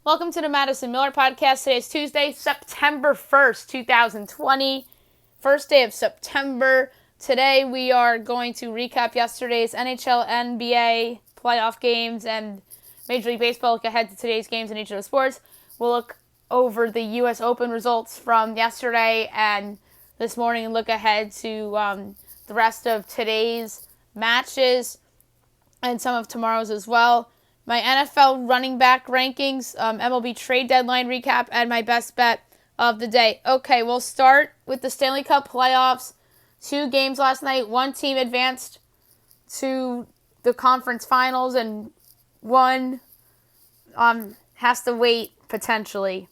Welcome to the Madison Miller Podcast. Today is Tuesday, September 1st, 2020. First day of September. Today we are going to recap yesterday's NHL, NBA playoff games and Major League Baseball. Look ahead to today's games in each of the sports. We'll look over the U.S. Open results from yesterday and this morning and look ahead to the rest of today's matches and some of tomorrow's as well. My NFL running back rankings, MLB trade deadline recap, and my best bet of the day. Okay, we'll start with the Stanley Cup playoffs. 2 games last night. One team advanced to the conference finals, and one has to wait, potentially.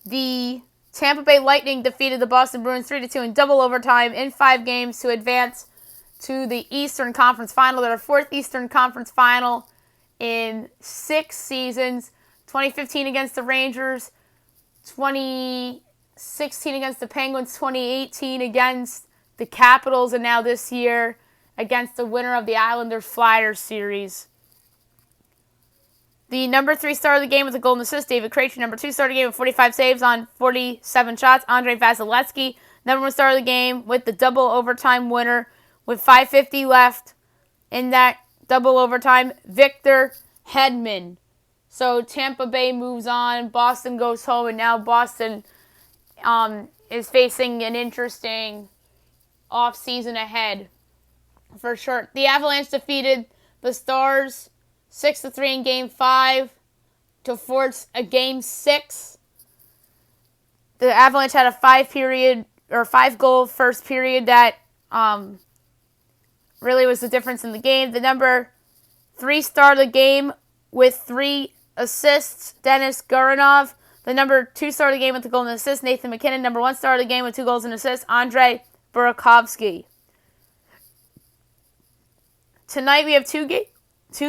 The Tampa Bay Lightning defeated the Boston Bruins 3-2 in double overtime in 5 games to advance to the Eastern Conference Final. Their 4th Eastern Conference Final in 6 seasons. 2015 against the Rangers, 2016 against the Penguins, 2018 against the Capitals, and now this year against the winner of the Islanders-Flyers series. The number 3 star of the game with a golden assist, David Krejci. Number 2 star of the game with 45 saves on 47 shots, Andrei Vasilevsky. Number 1 star of the game with the double overtime winner with 5:50 left in that double overtime, Victor Hedman. So Tampa Bay moves on, Boston goes home, and now Boston is facing an interesting offseason ahead for sure. The Avalanche defeated the Stars 6-3 in Game 5 to force a Game 6. The Avalanche had a 5-goal first period that really was the difference in the game. The number 3 star of the game with 3 assists, Denis Gurianov. The number 2 star of the game with the goal and assist, Nathan MacKinnon. Number 1 star of the game with 2 goals and assists, Andrei Burakovsky. Tonight we have two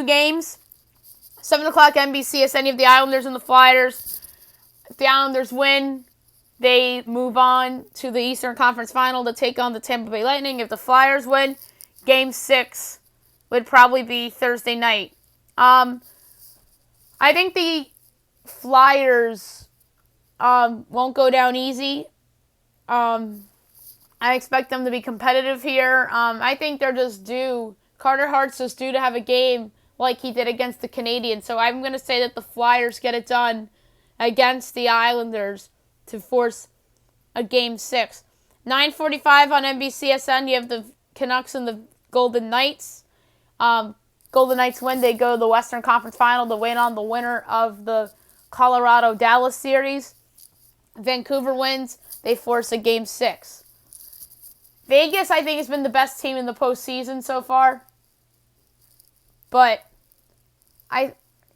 games. 7 o'clock NBC, as any of the Islanders and the Flyers. If the Islanders win, they move on to the Eastern Conference Final to take on the Tampa Bay Lightning. If the Flyers win, Game 6 would probably be Thursday night. I think the Flyers won't go down easy. I expect them to be competitive here. I think they're just due. Carter Hart's just due to have a game like he did against the Canadiens. So I'm going to say that the Flyers get it done against the Islanders to force a Game 6. 9:45 on NBCSN, you have the Canucks and the Golden Knights. Golden Knights win, they go to the Western Conference Final to wait on the winner of the Colorado-Dallas series. Vancouver wins, they force a Game 6. Vegas, I think, has been the best team in the postseason so far. But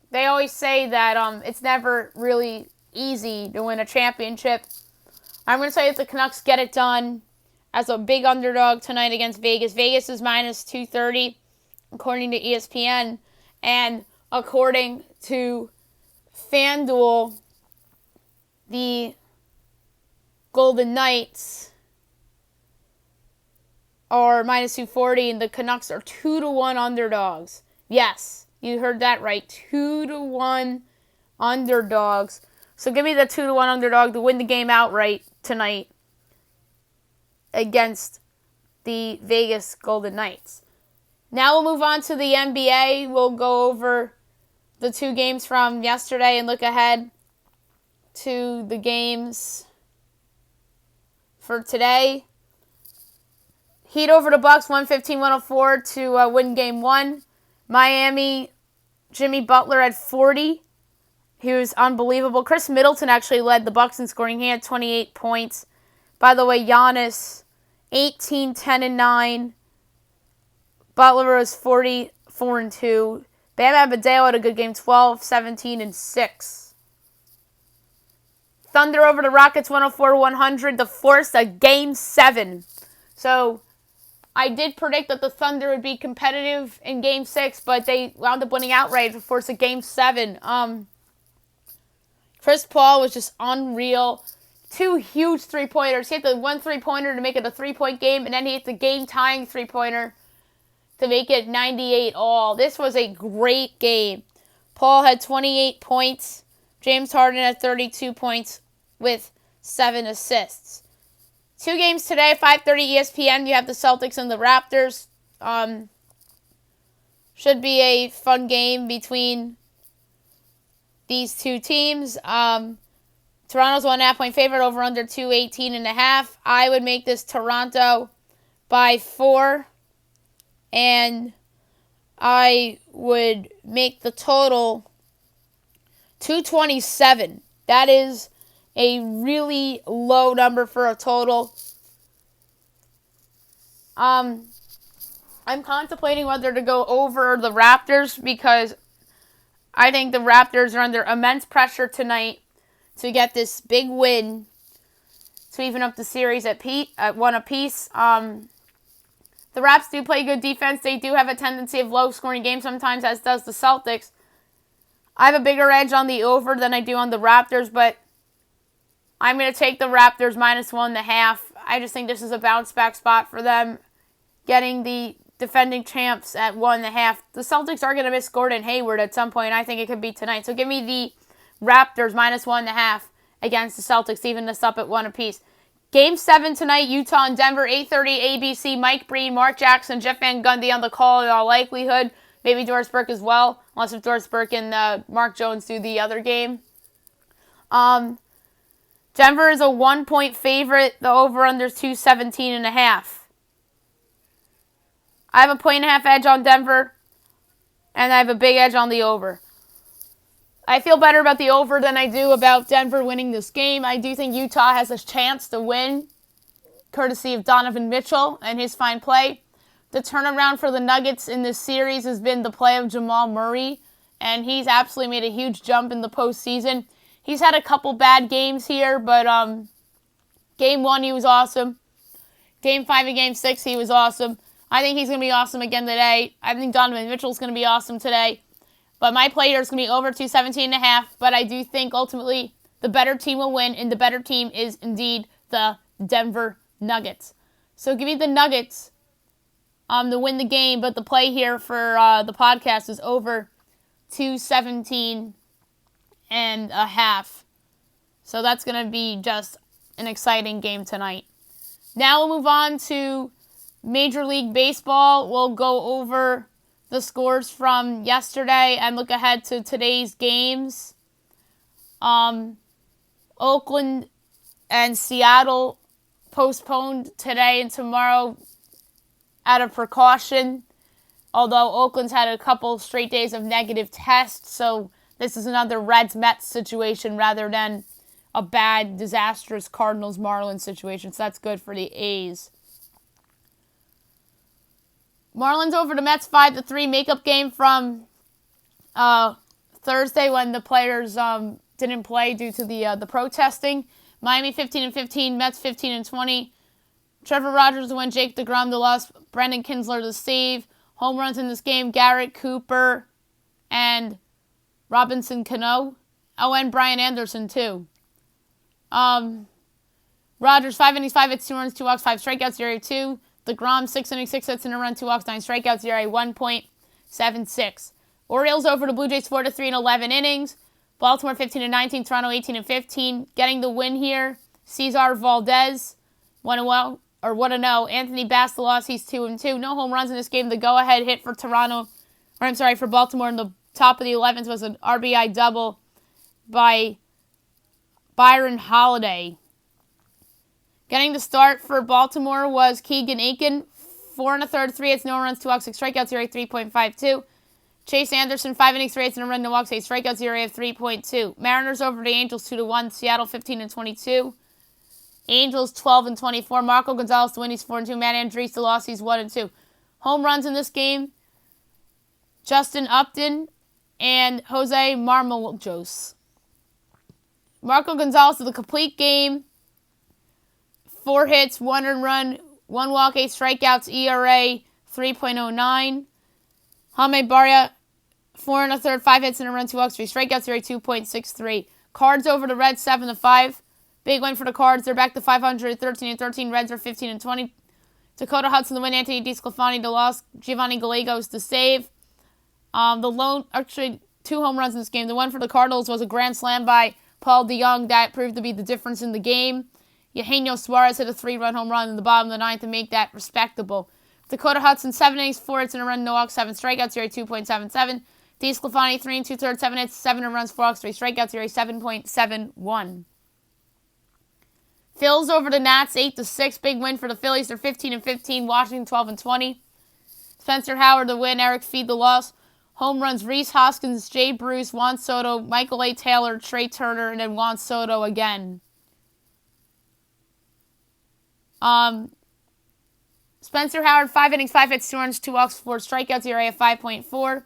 they always say that it's never really easy to win a championship. I'm going to say that the Canucks get it done as a big underdog tonight against Vegas. Vegas is minus 230, according to ESPN. And according to FanDuel, the Golden Knights are minus 240, and the Canucks are 2-1 underdogs. Yes, you heard that right. 2-1 underdogs. So give me the 2-1 underdog to win the game outright tonight against the Vegas Golden Knights. Now we'll move on to the NBA. We'll go over the 2 games from yesterday and look ahead to the games for today. Heat over the Bucks, 115-104 to win Game 1. Miami, Jimmy Butler had 40. He was unbelievable. Chris Middleton actually led the Bucks in scoring. He had 28 points. By the way, Giannis, 18, 10, and 9. Butler was 44 and 2. Bam Adebayo had a good game, 12, 17, and 6. Thunder over the Rockets, 104-100 to force a Game 7. So I did predict that the Thunder would be competitive in Game 6, but they wound up winning outright to force a Game 7. Chris Paul was just unreal. 2 huge three-pointers. He hit the 1 3-pointer to make it a 3-point game, and then he hit the game-tying three-pointer to make it 98 all. This was a great game. Paul had 28 points. James Harden had 32 points with 7 assists. 2 games today, 5:30 ESPN. You have the Celtics and the Raptors. Should be a fun game between these two teams. Toronto's 1.5 point favorite, over under 218.5. I would make this Toronto by 4. And I would make the total 227. That is a really low number for a total. I'm contemplating whether to go over the Raptors because I think the Raptors are under immense pressure tonight to get this big win to even up the series at 1 apiece. The Raps do play good defense. They do have a tendency of low-scoring games sometimes, as does the Celtics. I have a bigger edge on the over than I do on the Raptors, but I'm going to take the Raptors minus 1.5. I just think this is a bounce-back spot for them, getting the defending champs at 1.5. The Celtics are going to miss Gordon Hayward at some point. I think it could be tonight. So give me the Raptors minus 1.5 against the Celtics, even this up at 1 apiece. Game 7 tonight, Utah and Denver, 8:30 ABC. Mike Breen, Mark Jackson, Jeff Van Gundy on the call in all likelihood. Maybe Doris Burke as well, unless if Doris Burke and Mark Jones do the other game. Denver is a 1-point favorite. The over-under is 217.5. I have a 1.5 edge on Denver, and I have a big edge on the over. I feel better about the over than I do about Denver winning this game. I do think Utah has a chance to win, courtesy of Donovan Mitchell and his fine play. The turnaround for the Nuggets in this series has been the play of Jamal Murray, and he's absolutely made a huge jump in the postseason. He's had a couple bad games here, but Game 1 he was awesome. Game 5 and Game 6 he was awesome. I think he's going to be awesome again today. I think Donovan Mitchell's going to be awesome today. But my play here is going to be over 217.5. But I do think ultimately the better team will win, and the better team is indeed the Denver Nuggets. So give me the Nuggets to win the game. But the play here for the podcast is over 217.5. So that's going to be just an exciting game tonight. Now we'll move on to Major League Baseball. We'll go over the scores from yesterday and look ahead to today's games. Oakland and Seattle postponed today and tomorrow out of precaution, although Oakland's had a couple straight days of negative tests, so this is another Reds-Mets situation rather than a bad, disastrous Cardinals-Marlins situation, so that's good for the A's. Marlins over the Mets 5-3 makeup game from Thursday when the players didn't play due to the protesting. Miami 15-15, Mets 15-20. Trevor Rogers to win, Jake DeGrom to loss, Brendan Kinsler to save. Home runs in this game, Garrett Cooper and Robinson Cano. Oh, and Brian Anderson too. Rogers 5 innings, 5 hits, 2 runs, 2 walks, 5 strikeouts, 0-2. DeGrom, 6 innings, 6 hits, and a run, 2 walks, 9 strikeouts, 1.76. Orioles over the Blue Jays 4-3 in 11 innings. Baltimore 15-19, Toronto 18-15. Getting the win here, Cesar Valdez 1-0. Anthony Bass the loss, he's 2-2. No home runs in this game. The go-ahead hit for for Baltimore in the top of the 11th was an RBI double by Byron Holiday. Getting the start for Baltimore was Keegan Aiken, 4 1/3, 3 hits, no runs, 2 walks, 6 strikeouts, 3.52. Chase Anderson, 5 innings, 3 hits, and a run, no walks, 8 strikeouts, 3.2. Mariners over the Angels 2-1, Seattle 15-22. Angels 12-24. Marco Gonzalez to win, he's 4-2. Matt Andriese to loss, he's 1-2. Home runs in this game, Justin Upton and Jose Marmolejos. Marco Gonzalez to the complete game. 4 hits, 1 earned run, 1 walk, 8 strikeouts, ERA 3.09. Jaime Barria, 4 1/3, 5 hits and a run, 2 walks, 3 strikeouts, ERA 2.63. Cards over the Reds 7-5. Big win for the Cards. They're back to 500, 13-13. Reds are 15-20. Dakota Hudson to win, Anthony DeSclafani to loss, Giovanni Gallegos to save. 2 home runs in this game. The one for the Cardinals was a grand slam by Paul DeJong. That proved to be the difference in the game. Eugenio Suarez hit a 3-run home run in the bottom of the 9th to make that respectable. Dakota Hudson, 7 innings, 4 hits and a run, no walks, 7 strikeouts, ERA 2.77. DeSclafani, 3 2/3, 7 hits, 7 runs, 4 walks, 3 strikeouts, ERA 7.71. Phils over the Nats, 8-6. Big win for the Phillies. They're 15-15. Washington 12-20. Spencer Howard the win. Eric Feed the loss. Home runs: Rhys Hoskins, Jay Bruce, Juan Soto, Michael A. Taylor, Trey Turner, and then Juan Soto again. Spencer Howard, 5 innings, 5 hits, 2 runs, 2 walks, 4 strikeouts, ERA of 5.4.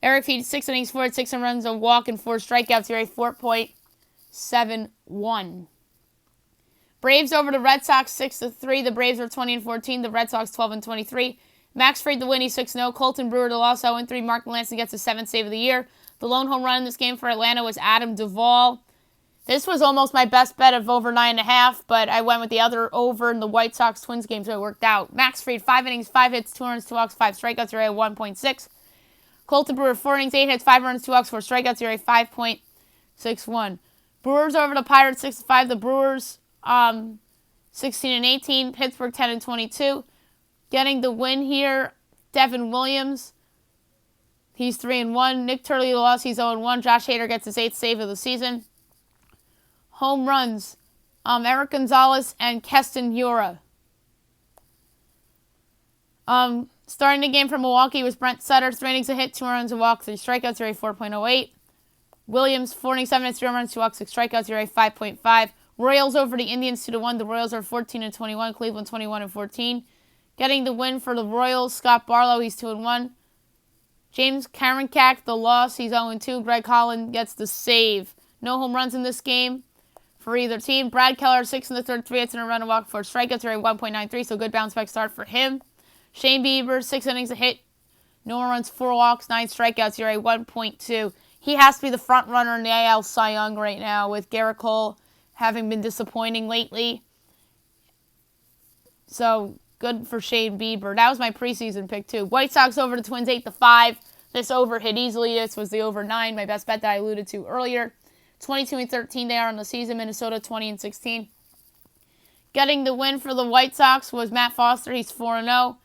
Eric Feed, 6 innings, 4 hits, 6 runs, a walk, and 4 strikeouts, ERA 4.71. Braves over the Red Sox, 6-3. The Braves are 20-14. The Red Sox 12-23. Max Fried the win, he's 6-0. Colton Brewer the loss, 0-3. Mark Melancon gets his 7th save of the year. The lone home run in this game for Atlanta was Adam Duvall. This was almost my best bet of over 9.5, but I went with the other over in the White Sox-Twins game, so it worked out. Max Fried, 5 innings, 5 hits, 2 runs, 2 walks, 5 strikeouts, ERA 1.6. Colton Brewer, 4 innings, 8 hits, 5 runs, 2 walks, 4 strikeouts, ERA 5.61. Brewers over the Pirates, 6-5. The Brewers 16-18. Pittsburgh 10-22. Getting the win here, Devin Williams. He's 3-1. Nick Turley lost. He's 0-1. Josh Hader gets his 8th save of the season. Home runs: Eric Gonzalez and Keston Hiura. Starting the game for Milwaukee was Brent Sutter. 3 innings, a hit, 2 runs, a walk, 3 strikeouts, ERA 4.08. Williams, 4 innings, 7 hits, 3 runs, 2 walks, 6 strikeouts, ERA 5.5. Royals over the Indians 2-1. The Royals are 14-21. Cleveland 21-14. Getting the win for the Royals, Scott Barlow, he's 2-1. James Karinchak, the loss, he's 0-2. Greg Holland gets the save. No home runs in this game for either team. Brad Keller, 6 1/3, 3 hits and a run, a walk, 4 strikeouts, ERA 1.93. So good bounce back start for him. Shane Bieber, 6 innings, a hit, no runs, 4 walks, 9 strikeouts, ERA 1.2. He has to be the front runner in the AL Cy Young right now, with Garrett Cole having been disappointing lately. So, good for Shane Bieber. That was my preseason pick, too. White Sox over the Twins, 8-5. This over hit easily. This was the over 9, my best bet that I alluded to earlier. 22-13 they are on the season. Minnesota 20-16. Getting the win for the White Sox was Matt Foster. He's 4-0.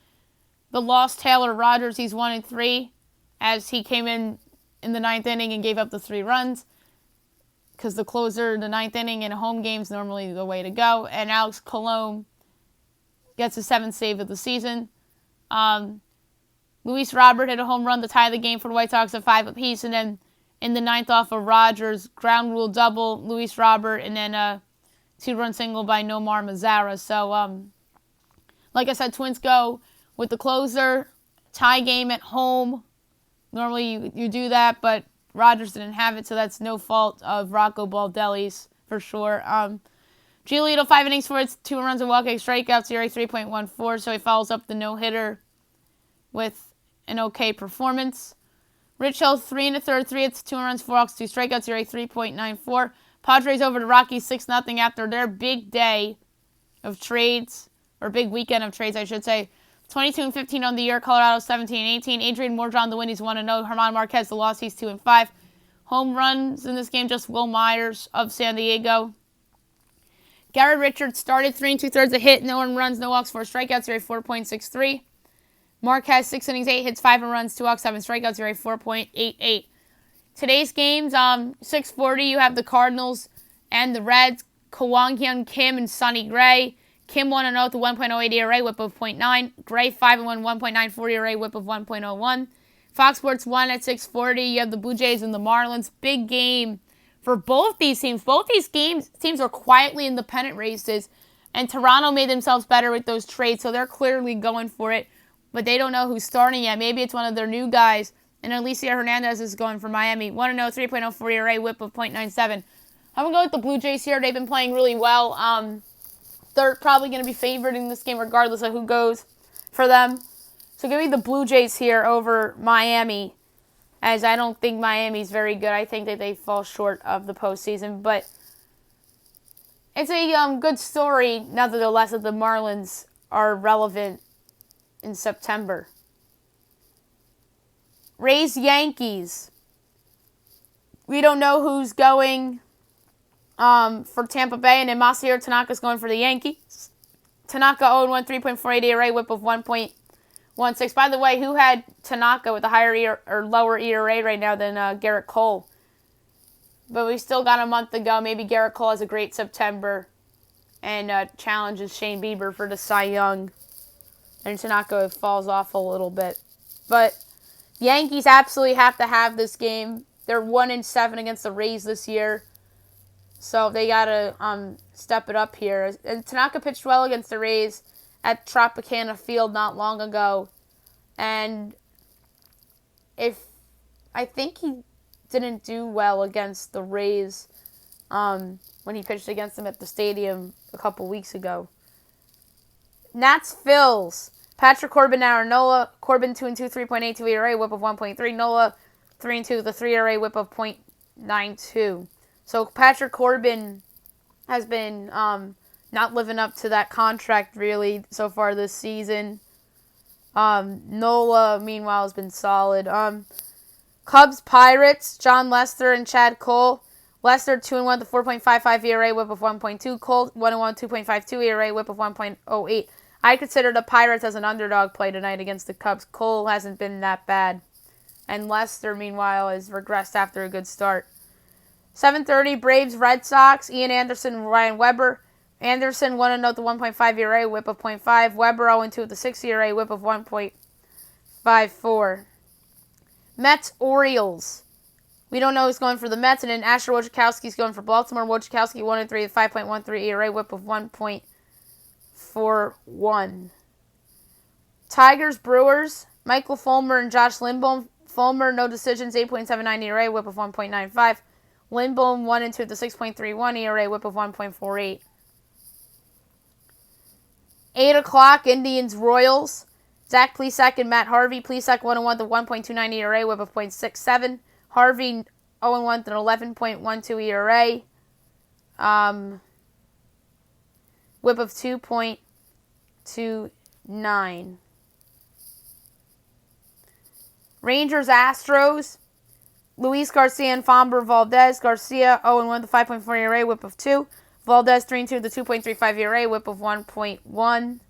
The loss, Taylor Rogers. He's 1-3, as he came in the 9th inning and gave up the 3 runs. Because the closer, the 9th inning in a home game is normally the way to go. And Alex Colon gets his 7th save of the season. Luis Robert hit a home run to tie the game for the White Sox at 5 apiece. And then in the 9th off of Rogers, ground rule double, Luis Robert, and then a 2-run single by Nomar Mazara. So, like I said, Twins go with the closer, tie game at home. Normally you do that, but Rogers didn't have it, so that's no fault of Rocco Baldelli's for sure. Giolito, 5 innings, 4 hits, 2 runs, and walk, 8 strikeouts, ERA 3.14, so he follows up the no-hitter with an okay performance. Rich Hill, 3 1/3, 3 hits, 2 runs, 4 walks, 2 strikeouts, ERA 3.94. Padres over the Rockies 6-0 after their big day of trades, or big weekend of trades, I should say. 22-15 on the year. Colorado 17-18. Adrian Morjon the win, he's 1-0. Herman Marquez the loss, he's 2-5. Home runs in this game, just Will Myers of San Diego. Gary Richards started 3 2/3, a hit, no runs, no walks, 4 strikeouts, ERA 4.63. Marquez 6 innings, 8 hits, 5 runs, 2 walks, 7 strikeouts, ERA 4.88. Today's games, 6:40, you have the Cardinals and the Reds. Kwang Hyun Kim and Sonny Gray. Kim 1-0 with a 1.08 ERA, whip of 0.9. Gray 5-1, 1.94 ERA, whip of 1.01. Fox Sports 1 at 6:40. You have the Blue Jays and the Marlins. Big game for both these teams. Both these teams are quietly in the pennant races, and Toronto made themselves better with those trades, so they're clearly going for it, but they don't know who's starting yet. Maybe it's one of their new guys, and Alicia Hernandez is going for Miami. 1-0, 3.04 ERA, whip of 0.97. I'm going to go with the Blue Jays here. They've been playing really well. They're probably going to be favored in this game regardless of who goes for them. So give me the Blue Jays here over Miami, as I don't think Miami's very good. I think that they fall short of the postseason. But it's a good story, nevertheless, that the Marlins are relevant in September. Rays-Yankees. We don't know who's going for Tampa Bay, and then Masahiro Tanaka's going for the Yankees. Tanaka 0-1, 3.48 ERA, whip of 1.16. By the way, who had Tanaka with a higher or lower ERA right now than Garrett Cole? But we still got a month to go. Maybe Garrett Cole has a great September and challenges Shane Bieber for the Cy Young. And Tanaka falls off a little bit. But Yankees absolutely have to have this game. They're 1-7 against the Rays this year. So they got to step it up here. And Tanaka pitched well against the Rays at Tropicana Field not long ago. And I think he didn't do well against the Rays when he pitched against them at the stadium a couple weeks ago. Nats Phils. Patrick Corbin, Aaron Nola. Corbin 2-2, 3.82 ERA, whip of 1.3. Nola 3-2, the 3 ERA, whip of 0.92. So Patrick Corbin has been not living up to that contract really so far this season. Nola, meanwhile, has been solid. Cubs, Pirates, John Lester and Chad Cole. Lester 2-1, the 4.55 ERA, whip of 1.2. Cole 1-1, 2.52 ERA, whip of 1.08. I consider the Pirates as an underdog play tonight against the Cubs. Cole hasn't been that bad. And Lester, meanwhile, has regressed after a good start. 7:30, Braves, Red Sox, Ian Anderson and Ryan Weber. Anderson 1-0, the 1.5 ERA, whip of 0.5. Weber 0-2, the 6 ERA, whip of 1.54. Mets, Orioles. We don't know who's going for the Mets. And then Asher Wojciechowski's going for Baltimore. Wojciechowski 1-3, the 5.13 ERA, whip of 1.41. Tigers, Brewers, Michael Fulmer and Josh Lindblom. Fulmer, no decisions, 8.79 ERA, whip of 1.95. Lindblom 1-2, the 6.31 ERA, whip of 1.48. 8 o'clock, Indians, Royals. Zach Plesac and Matt Harvey. Plesac 1-1, the 1.29 ERA, whip of 0.67. Harvey 0-1, the 11.12 ERA. Whip of 2.29. Rangers, Astros. Luis Garcia and Fomber Valdez. Garcia 0-1, the 5.4 ERA, whip of 2. Valdez 3-2, the 2.35 ERA, whip of 1.1.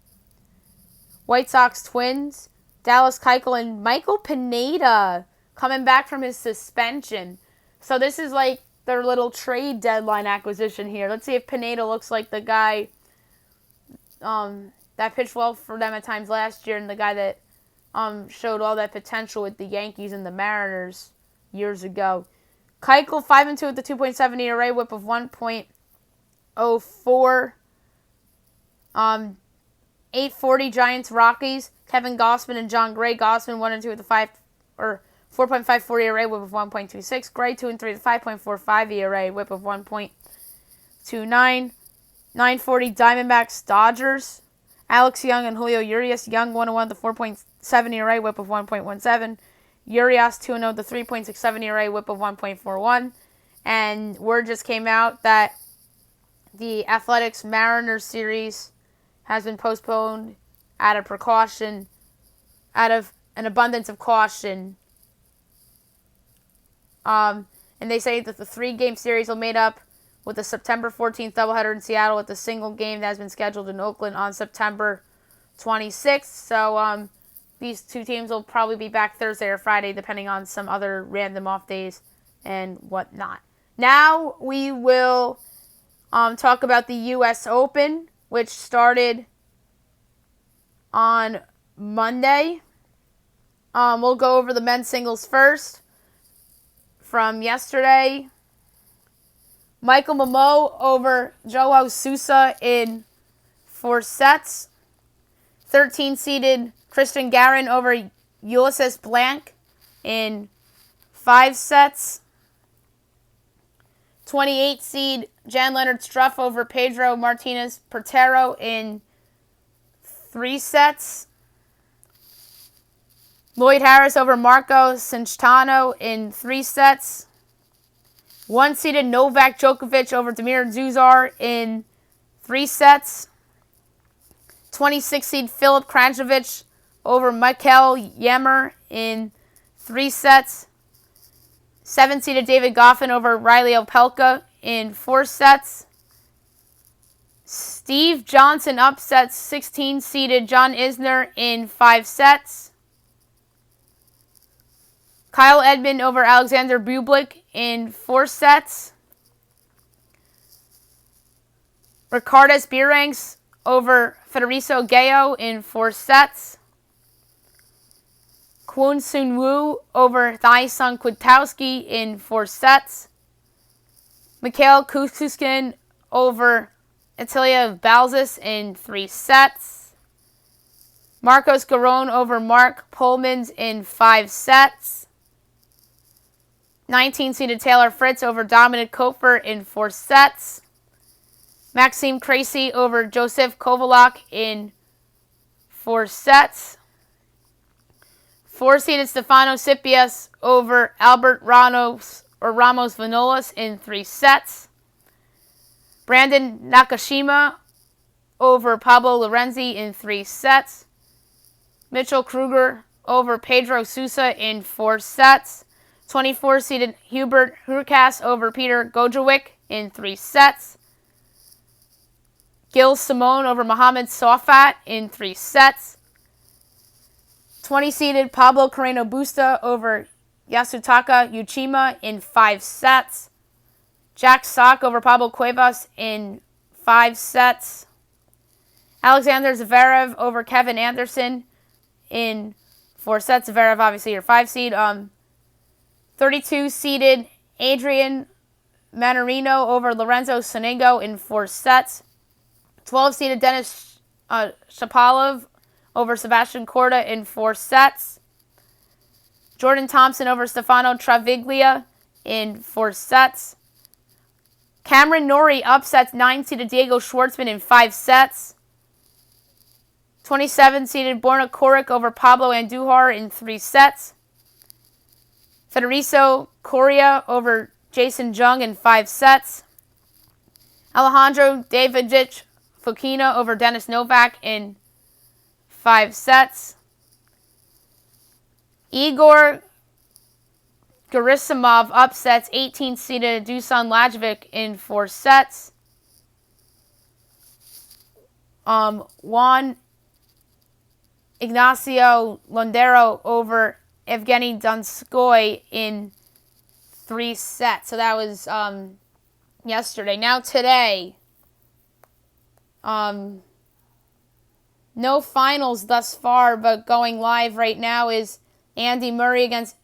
White Sox, Twins. Dallas Keuchel and Michael Pineda coming back from his suspension. So this is like their little trade deadline acquisition here. Let's see if Pineda looks like the guy that pitched well for them at times last year and the guy that showed all that potential with the Yankees and the Mariners years ago. Keuchel 5-2 with the 2.7 ERA, whip of 1.04. 8:40 Giants, Rockies. Kevin Gausman and John Gray. Gausman 1-2 with the 4.54 ERA, whip of 1.26. Gray 2-3 with 5.45 ERA, whip of 1.29. 9:40 Diamondbacks, Dodgers. Alex Young and Julio Urias. Young 1-1 the 4.7 ERA, whip of 1.17. Urias 2-0 the 3.67 ERA, whip of 1.41. And word just came out that the Athletics Mariners series has been postponed out of an abundance of caution. And they say that the 3-game series will made up with the September 14th doubleheader in Seattle with a single game that has been scheduled in Oakland on September 26th. So these two teams will probably be back Thursday or Friday, depending on some other random off days and whatnot. Now we will talk about the U.S. Open, which started on Monday. We'll go over the men's singles first. From yesterday, Michael Momo over Joao Sousa in 4 sets. 13-seeded Christian Garin over Ulysses Blanc in 5 sets. 28-seed Jan-Leonard Struff over Pedro Martinez Portero in 3 sets. Lloyd Harris over Marco Centeno in 3 sets. 1-seeded Novak Djokovic over Damir Zuzar in 3 sets. 26-seed Filip Krajinovic over Mikael Ymer in 3 sets. 7-seeded David Goffin over Riley Opelka in 4 sets. Steve Johnson upsets 16-seeded John Isner in 5 sets. Kyle Edmund over Alexander Bublik in 4 sets. Ricardas Bierangs over Federico Gayo in 4 sets. Kwon Soon Woo over Thaisung Kwiatkowski in 4 sets. Mikhail Kukushkin over Italia Balzis in 3 sets. Marcos Giron over Mark Pullmans in 5 sets. 19-seeded Taylor Fritz over Dominic Koper in 4 sets. Maxime Cressy over Joseph Kovalak in 4 sets. 4-seeded Stefano Sipias over Albert Ramos Vanolas in 3 sets. Brandon Nakashima over Pablo Lorenzi in 3 sets. Mitchell Kruger over Pedro Sousa in 4 sets. 24-seeded Hubert Hurkacz over Peter Gojovic in 3 sets. Gil Simone over Mohamed Safat in 3 sets. 20-seeded Pablo Carreno Busta over Yasutaka Uchima in 5 sets. Jack Sock over Pablo Cuevas in 5 sets. Alexander Zverev over Kevin Anderson in 4 sets. Zverev, obviously, your 5-seed. 32-seeded Adrian Manarino over Lorenzo Sonego in 4 sets. 12-seeded Denis Shapovalov over Sebastian Korda in 4 sets. Jordan Thompson over Stefano Travaglia in 4 sets. Cameron Norrie upsets 9-seeded Diego Schwartzman in 5 sets. 27-seeded Borna Koric over Pablo Andujar in 3 sets. Federico Coria over Jason Jung in 5 sets. Alejandro Davidovich Fokina over Denis Novak in 5 sets. Igor Gerasimov upsets 18-seeded Dusan Lajovic in 4 sets. Juan Ignacio Londero over Evgeny Donskoy in 3 sets. So that was yesterday. Now today, no finals thus far, but going live right now is Andy Murray against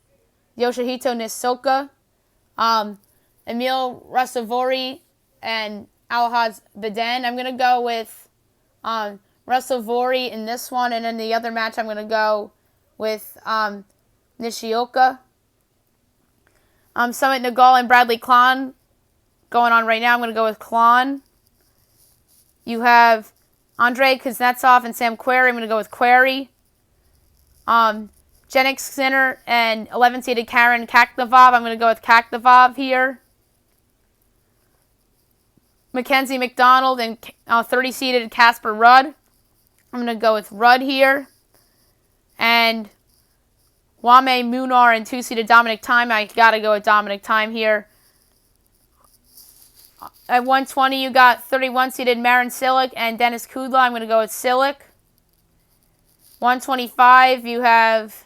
Yoshihito Nisoka, Emil Rastavori, and Alhaz Beden. I'm going to go with Rastavori in this one, and in the other match I'm going to go with Nishioka. Summit Nagal and Bradley Klon going on right now. I'm going to go with Klon. You have Andrei Kuznetsov and Sam Querrey. I'm going to go with Querrey. Jannik Sinner and 11-seeded Karen Kaknavov. I'm going to go with Kaknavov here. Mackenzie McDonald and 30-seeded Casper Rudd. I'm going to go with Rudd here. And Wame Munar and 2-seeded Dominic Thiem. I got to go with Dominic Thiem here. At 120, you got 31-seeded Marin Cilic and Dennis Kudla. I'm going to go with Cilic. 125, you have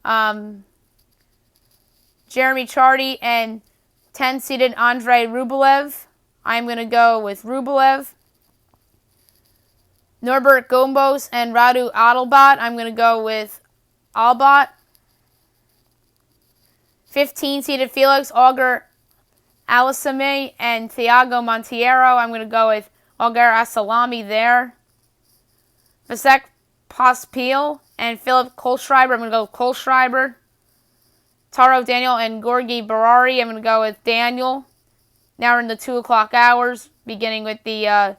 Jeremy Chardy and 10-seeded Andrei Rublev. I'm going to go with Rublev. Norbert Gombos and Radu Adelbot. I'm going to go with Albot. 15-seeded Felix Auger Alisame and Thiago Monteiro. I'm going to go with Auger Asalami there. Vasek Pospiel and Philip Kohlschreiber. I'm going to go with Kohlschreiber. Taro Daniel and Gorgi Barari. I'm going to go with Daniel. Now we're in the 2 o'clock hours, beginning with the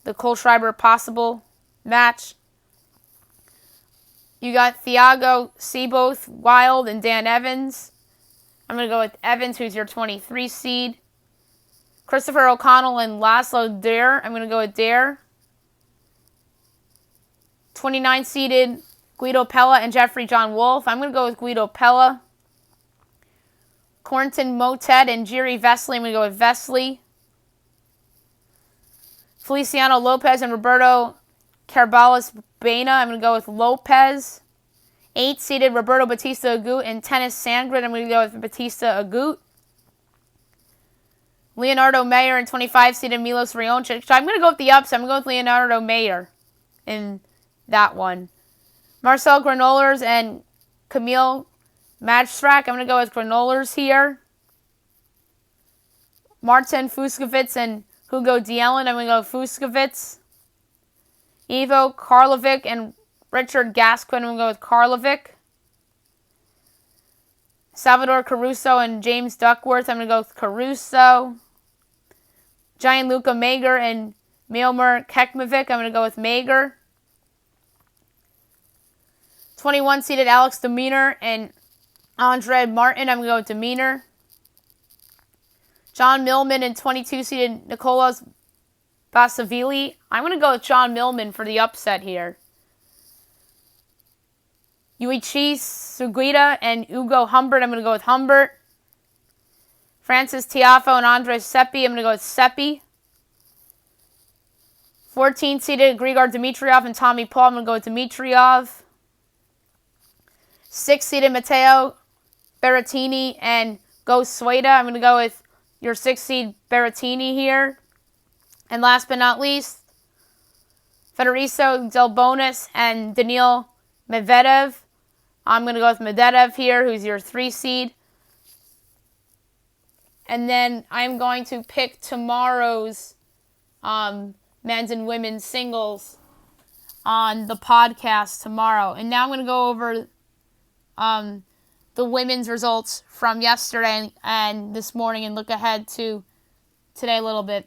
Kohlschreiber possible match. You got Thiago Seaboth, Wild, and Dan Evans. I'm going to go with Evans, who's your 23 seed. Christopher O'Connell and Laszlo Dare. I'm going to go with Dare. 29-seeded Guido Pella and Jeffrey John Wolf. I'm going to go with Guido Pella. Corentin Motet and Jiri Vesely. I'm going to go with Vesely. Feliciano Lopez and Roberto Carvalhas Baena. I'm going to go with Lopez. 8-seeded Roberto Batista Agut and Tennis Sandgren. I'm going to go with Batista Agut. Leonardo Mayer and 25-seeded Milos Raonic. So I'm going to go with the upset. I'm going to go with Leonardo Mayer in that one. Marcel Granollers and Camille Majstrak. I'm going to go with Granollers here. Martin Fuskowitz and Hugo Dielen. I'm going to go with Fuskowitz. Ivo Karlovic and Richard Gasquin. I'm going to go with Karlovic. Salvador Caruso and James Duckworth. I'm going to go with Caruso. Gianluca Mager and Milmer Kekmavik. I'm going to go with Mager. 21-seeded Alex Demeanor and Andre Martin. I'm going to go with Demeanor. John Millman and 22-seeded Nicolas Basavilli. I'm going to go with John Millman for the upset here. Yuichi Sugita and Ugo Humbert. I'm going to go with Humbert. Francis Tiafoe and Andres Seppi. I'm going to go with Seppi. 14-seeded Grigor Dimitrov and Tommy Paul. I'm going to go with Dimitrov. 6-seeded Matteo Berrettini and Go Sueda. I'm going to go with your 6-seed Berrettini here. And last but not least, Federico Delbonis and Daniil Medvedev. I'm going to go with Medvedev here, who's your 3-seed. And then I'm going to pick tomorrow's men's and women's singles on the podcast tomorrow. And now I'm going to go over the women's results from yesterday and this morning and look ahead to today a little bit.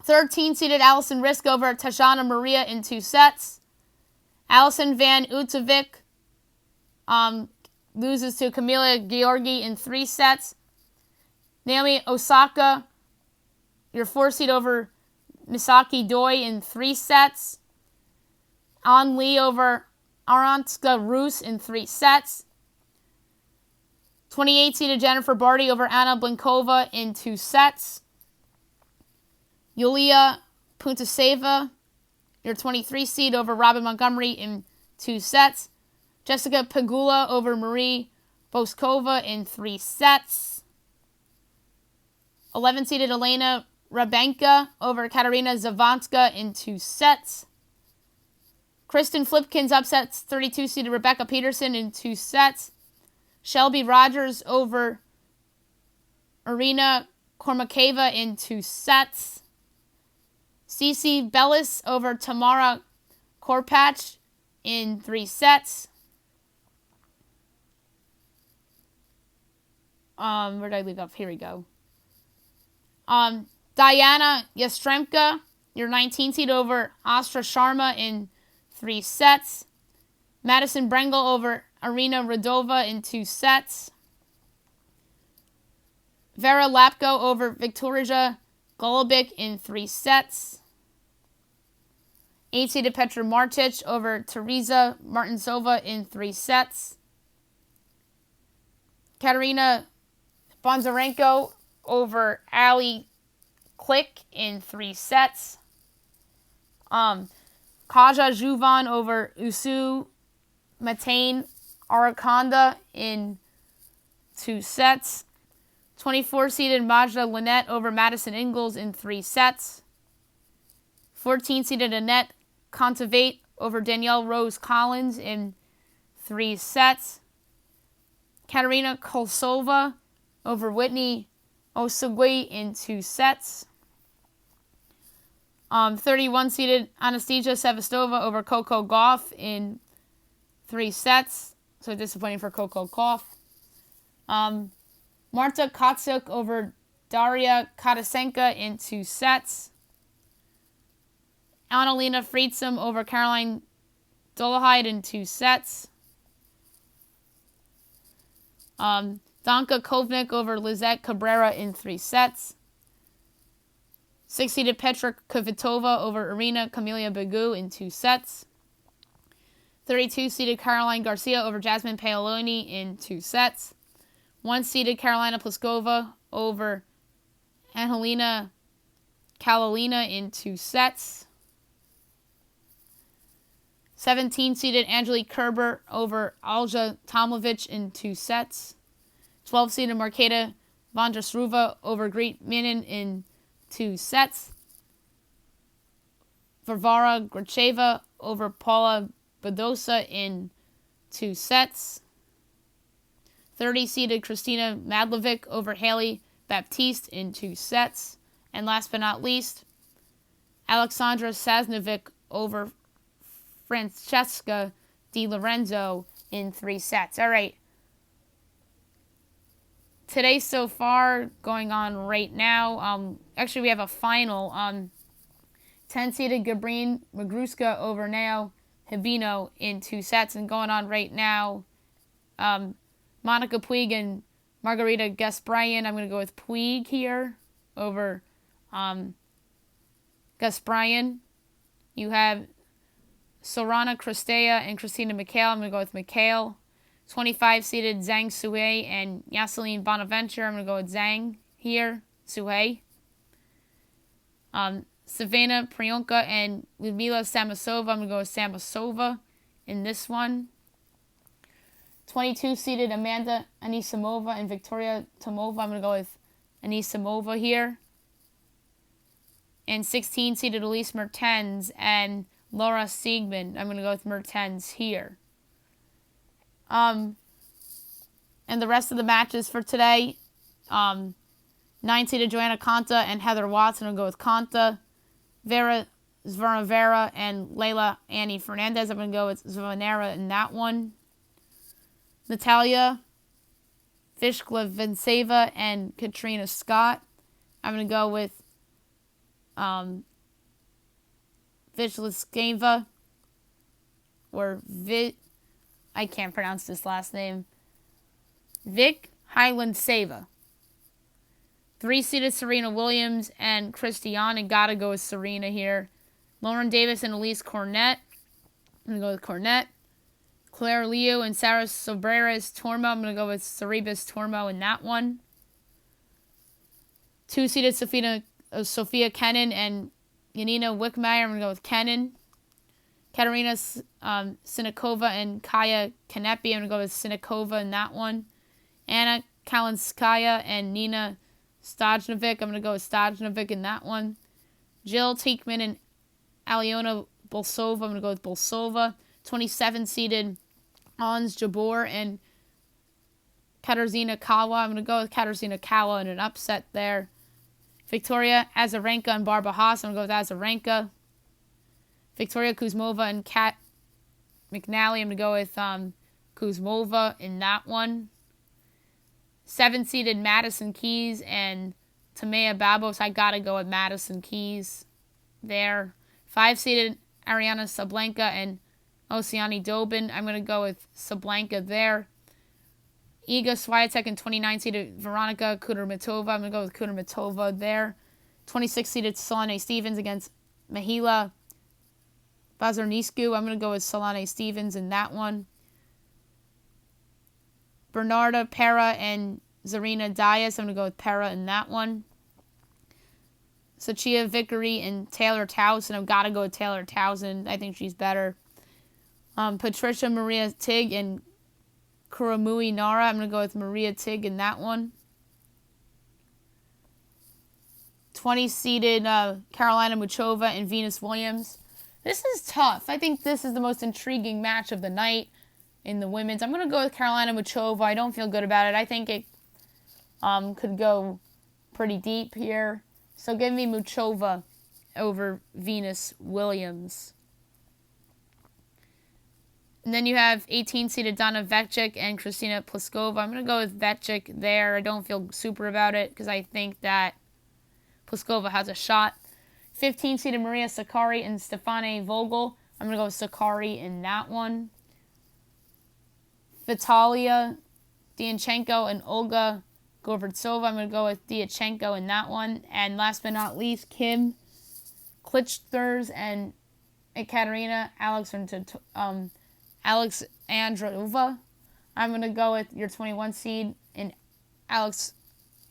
13-seeded Allison Risk over Tajana Maria in 2 sets. Allison Van Uytvanck loses to Camila Georgi in 3 sets. Naomi Osaka, your 4-seed over Misaki Doi in 3 sets. An Lee over Aranska Rus in 3 sets. 28-seeded Jennifer Barty over Anna Blinkova in 2 sets. Yulia Puntaseva, your 23-seed over Robin Montgomery in 2 sets. Jessica Pegula over Marie Boskova in 3 sets. 11-seeded Elena Rabenka over Katarina Zavanska in 2 sets. Kristen Flipkins upsets 32-seeded Rebecca Peterson in 2 sets. Shelby Rogers over Irina Kormakeva in 2 sets. Cece Bellis over Tamara Korpach in 3 sets. Where did I leave off? Here we go. Diana Yastremka, your 19-seed over Astra Sharma in 3 sets. Madison Brengel over Arina Radova in 2 sets. Vera Lapko over Victoria Golubic in 3 sets. 8-seeded Petra Martic over Teresa Martinsova in 3 sets. Katerina Bondarenko over Ali Klick in 3 sets. Kaja Juvan over Usu Matane Arakonda in 2 sets. 24-seeded Majda Lynette over Madison Ingalls in 3 sets. 14-seeded Annette Contavate over Danielle Rose Collins in 3 sets. Katerina Kolsova over Whitney Osugui in 2 sets. 31-seeded Anastasia Sevastova over Coco Gauff in 3 sets. So disappointing for Coco Gauff. Marta Kotsuk over Daria Katasenka in 2 sets. Annalena Friedsam over Caroline Dolehide in 2 sets. Danka Kovnik over Lizette Cabrera in 3 sets. 6-seeded Petra Kvitova over Irina Camelia Begu in 2 sets. 32-seeded Caroline Garcia over Jasmine Paoloni in 2 sets. 1-seeded Carolina Pliskova over Angelina Kalinina in 2 sets. 17-seeded Angelique Kerber over Alja Tomljanovic in 2 sets. 12-seeded Marketa Vondrousova over Greet Minin in 2 sets. Varvara Gracheva over Paula Badosa in 2 sets. 30-seeded Kristina Madlovic over Haley Baptiste in 2 sets. And last but not least, Alexandra Sasnovic over Francesca Di Lorenzo in 3 sets. All right. Today so far, going on right now, actually we have a final. 10-seeded Gabrine Magruska over Nao Hibino in 2 sets. And going on right now, Monica Puig and Margarita Gasparyan. I'm going to go with Puig here over Gasparyan. You have Sorana Cristea and Christina McHale. I'm going to go with McHale. 25-seeded Zhang Suhei and Yaseline Bonaventure. I'm going to go with Zhang here. Suhei. Savannah Prionka and Ludmila Samasova. I'm going to go with Samasova in this one. 22-seeded Amanda Anisimova and Victoria Tomova. I'm going to go with Anisimova here. And 16-seeded Elise Mertens and Laura Siegman. I'm going to go with Mertens here. And the rest of the matches for today, 9-seeded Joanna Konta and Heather Watson. I'm going to go with Konta. Vera Zvonareva and Leila Annie Fernandez. I'm going to go with Zvonareva in that one. Natalia Vishklevinseva and Katrina Scott. I'm going to go with Vishklevinseva or I can't pronounce this last name. Vic Hyland-Seva. 3-seeded Serena Williams and Christiane. And gotta go with Serena here. Lauren Davis and Elise Cornet. I'm going to go with Cornet. Claire Liu and Sarah Sobreras Tormo. I'm going to go with Cerebus Tormo in that one. 2-seeded Sophia Kenin and Yanina Wickmeyer. I'm going to go with Kenin. Katerina Sinikova and Kaya Kanepi. I'm going to go with Sinikova in that one. Anna Kalinskaya and Nina Stojnovic. I'm going to go with Stojnovic in that one. Jill Teekman and Aliona Bolsova. I'm going to go with Bolsova. 27-seeded Ons Jabeur and Katarzyna Kawa. I'm going to go with Katarzyna Kawa in an upset there. Victoria Azarenka and Barbara Haas. I'm going to go with Azarenka. Victoria Kuzmova and Kat McNally. I'm going to go with Kuzmova in that one. 7-seeded Madison Keys and Tamea Babos. I got to go with Madison Keys there. 5-seeded Ariana Sablenka and Oceani Dobin. I'm going to go with Sablenka there. Iga Swiatek and 29-seeded Veronika Kudermetova. I'm going to go with Kudermetova there. 26-seeded Solane Stevens against Mahila Bazarnescu. I'm going to go with Solane Stevens in that one. Bernarda Pera and Zarina Dias. I'm going to go with Pera in that one. Sachia Vickery and Taylor Towson. I've got to go with Taylor Towson. I think she's better. Patricia Maria Tig and Kuramui Nara. I'm going to go with Maria Tig in that one. 20-seeded Carolina Muchova and Venus Williams. This is tough. I think this is the most intriguing match of the night in the women's. I'm going to go with Carolina Muchova. I don't feel good about it. I think it could go pretty deep here. So give me Muchova over Venus Williams. And then you have 18-seeded Donna Vecchik and Kristina Pliskova. I'm going to go with Vecchik there. I don't feel super about it because I think that Pliskova has a shot. 15-seeded Maria Sakkari and Stefane Vogel. I'm going to go with Sakkari in that one. Vitalia Diachenko and Olga Govortsova. I'm going to go with Diachenko in that one. And last but not least, Kim Klitschers and Ekaterina Alexandrova. I'm going to go with your 21 seed in Alex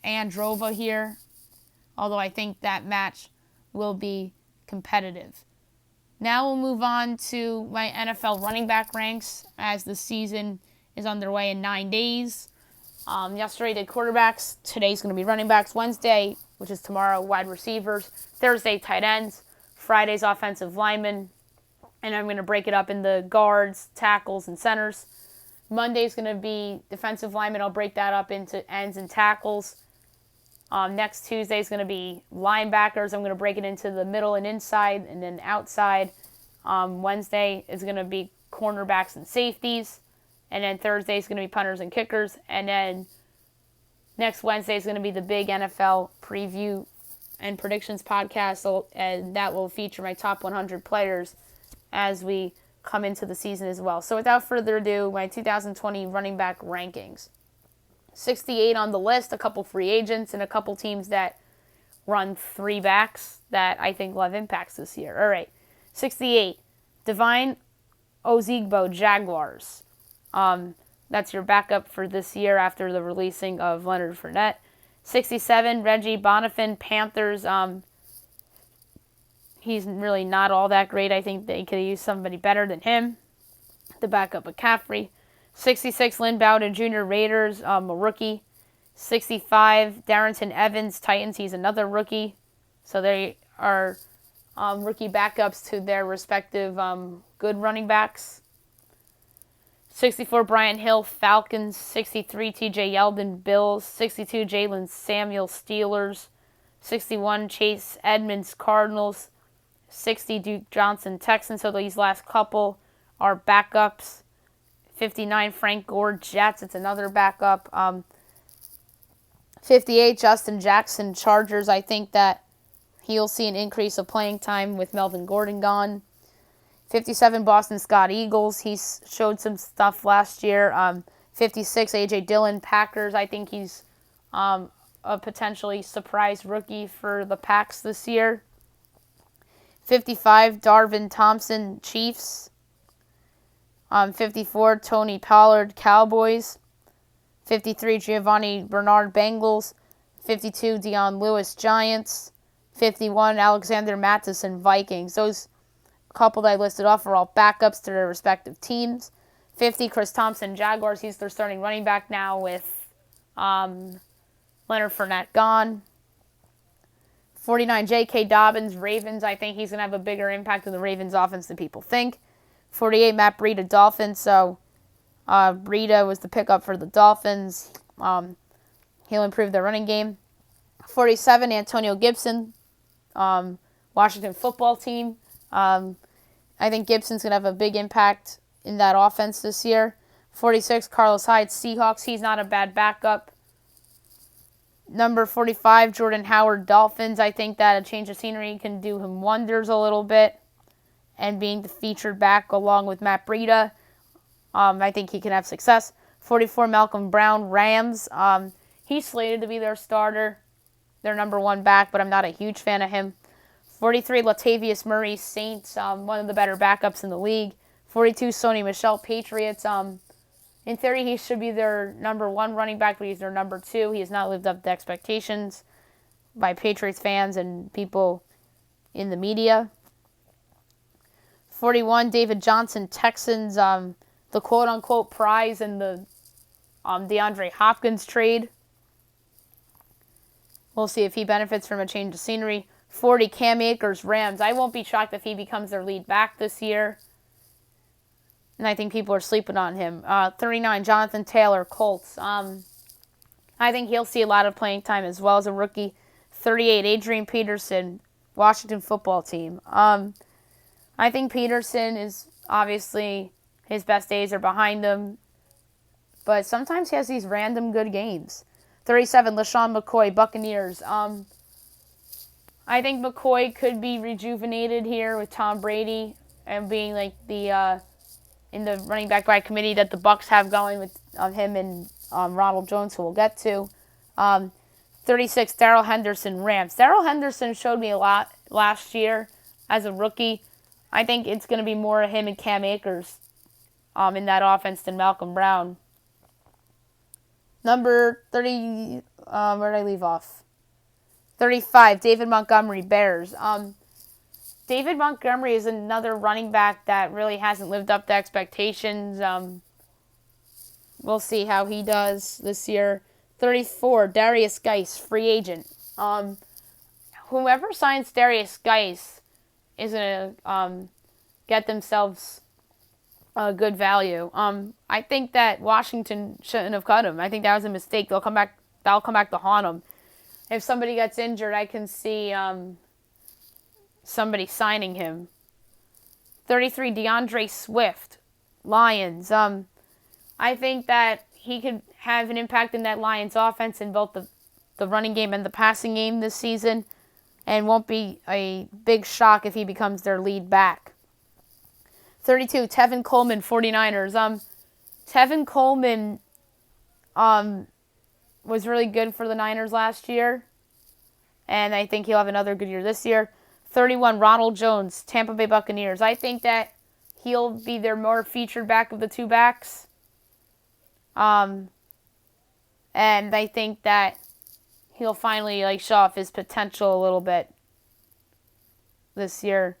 Androva here, although I think that match will be competitive. Now we'll move on to my NFL running back ranks as the season is underway in 9 days. Yesterday did quarterbacks. Today's going to be running backs. Wednesday, which is tomorrow, wide receivers. Thursday, tight ends. Friday's offensive linemen. And I'm going to break it up into guards, tackles, and centers. Monday's going to be defensive linemen. I'll break that up into ends and tackles. Next Tuesday is going to be linebackers. I'm going to break it into the middle and inside and then outside. Wednesday is going to be cornerbacks and safeties. And then Thursday is going to be punters and kickers. And then next Wednesday is going to be the big NFL preview and predictions podcast. And that will feature my top 100 players as we come into the season as well. So without further ado, my 2020 running back rankings. 68 on the list, a couple free agents, and a couple teams that run 3 backs that I think will have impacts this year. All right, 68, Devine Ozigbo, Jaguars. That's your backup for this year after the releasing of Leonard Fournette. 67, Reggie Bonifant, Panthers. He's really not all that great. I think they could use somebody better than him. The backup of McCaffrey. 66, Lynn Bowden Jr., Raiders, a rookie. 65, Darrington Evans, Titans. He's another rookie. So they are rookie backups to their respective good running backs. 64, Brian Hill, Falcons. 63, TJ Yeldon, Bills. 62, Jalen Samuel, Steelers. 61, Chase Edmonds, Cardinals. 60, Duke Johnson, Texans. So these last couple are backups. 59, Frank Gore, Jets. It's another backup. 58, Justin Jackson, Chargers. I think that he'll see an increase of playing time with Melvin Gordon gone. 57, Boston Scott, Eagles. He showed some stuff last year. 56, A.J. Dillon, Packers. I think he's a potentially surprise rookie for the Packs this year. 55, Darvin Thompson, Chiefs. 54, Tony Pollard, Cowboys. 53, Giovanni Bernard, Bengals. 52, Dion Lewis, Giants. 51, Alexander Mattison, Vikings. Those couple that I listed off are all backups to their respective teams. 50, Chris Thompson, Jaguars. He's their starting running back now with Leonard Fournette gone. 49, J.K. Dobbins, Ravens. I think he's going to have a bigger impact on the Ravens offense than people think. 48, Matt Breida, Dolphins. So Breida was the pickup for the Dolphins. He'll improve their running game. 47, Antonio Gibson, Washington football team. I think Gibson's going to have a big impact in that offense this year. 46, Carlos Hyde, Seahawks. He's not a bad backup. Number 45, Jordan Howard, Dolphins. I think that a change of scenery can do him wonders a little bit. And being the featured back along with Matt Breida, I think he can have success. 44, Malcolm Brown, Rams. He's slated to be their starter, their number 1 back, but I'm not a huge fan of him. 43, Latavius Murray, Saints, one of the better backups in the league. 42, Sony Michel, Patriots. In theory, he should be their number 1 running back, but he's their number 2. He has not lived up to expectations by Patriots fans and people in the media. 41, David Johnson, Texans, the quote-unquote prize in the DeAndre Hopkins trade. We'll see if he benefits from a change of scenery. 40, Cam Akers, Rams. I won't be shocked if he becomes their lead back this year. And I think people are sleeping on him. 39, Jonathan Taylor, Colts. I think he'll see a lot of playing time as well as a rookie. 38, Adrian Peterson, Washington football team. I think Peterson is obviously his best days are behind him. But sometimes he has these random good games. 37, LaShawn McCoy, Buccaneers. I think McCoy could be rejuvenated here with Tom Brady and being like the in the running back by committee that the Bucs have going with him and Ronald Jones, who we'll get to. 36, Darrell Henderson, Rams. Darrell Henderson showed me a lot last year as a rookie. I think it's going to be more of him and Cam Akers in that offense than Malcolm Brown. Number 30, where did I leave off? 35, David Montgomery, Bears. David Montgomery is another running back that really hasn't lived up to expectations. We'll see how he does this year. 34, Darius Geis, free agent. Whoever signs Darius Geis is going to get themselves a good value. I think that Washington shouldn't have cut him. I think that was a mistake. That'll come back to haunt him. If somebody gets injured, I can see somebody signing him. 33, DeAndre Swift, Lions. I think that he could have an impact in that Lions offense in both the running game and the passing game this season, and won't be a big shock if he becomes their lead back. 32, Tevin Coleman, 49ers. Tevin Coleman was really good for the Niners last year, and I think he'll have another good year this year. 31, Ronald Jones, Tampa Bay Buccaneers. I think that he'll be their more featured back of the two backs. And I think that he'll finally show off his potential a little bit this year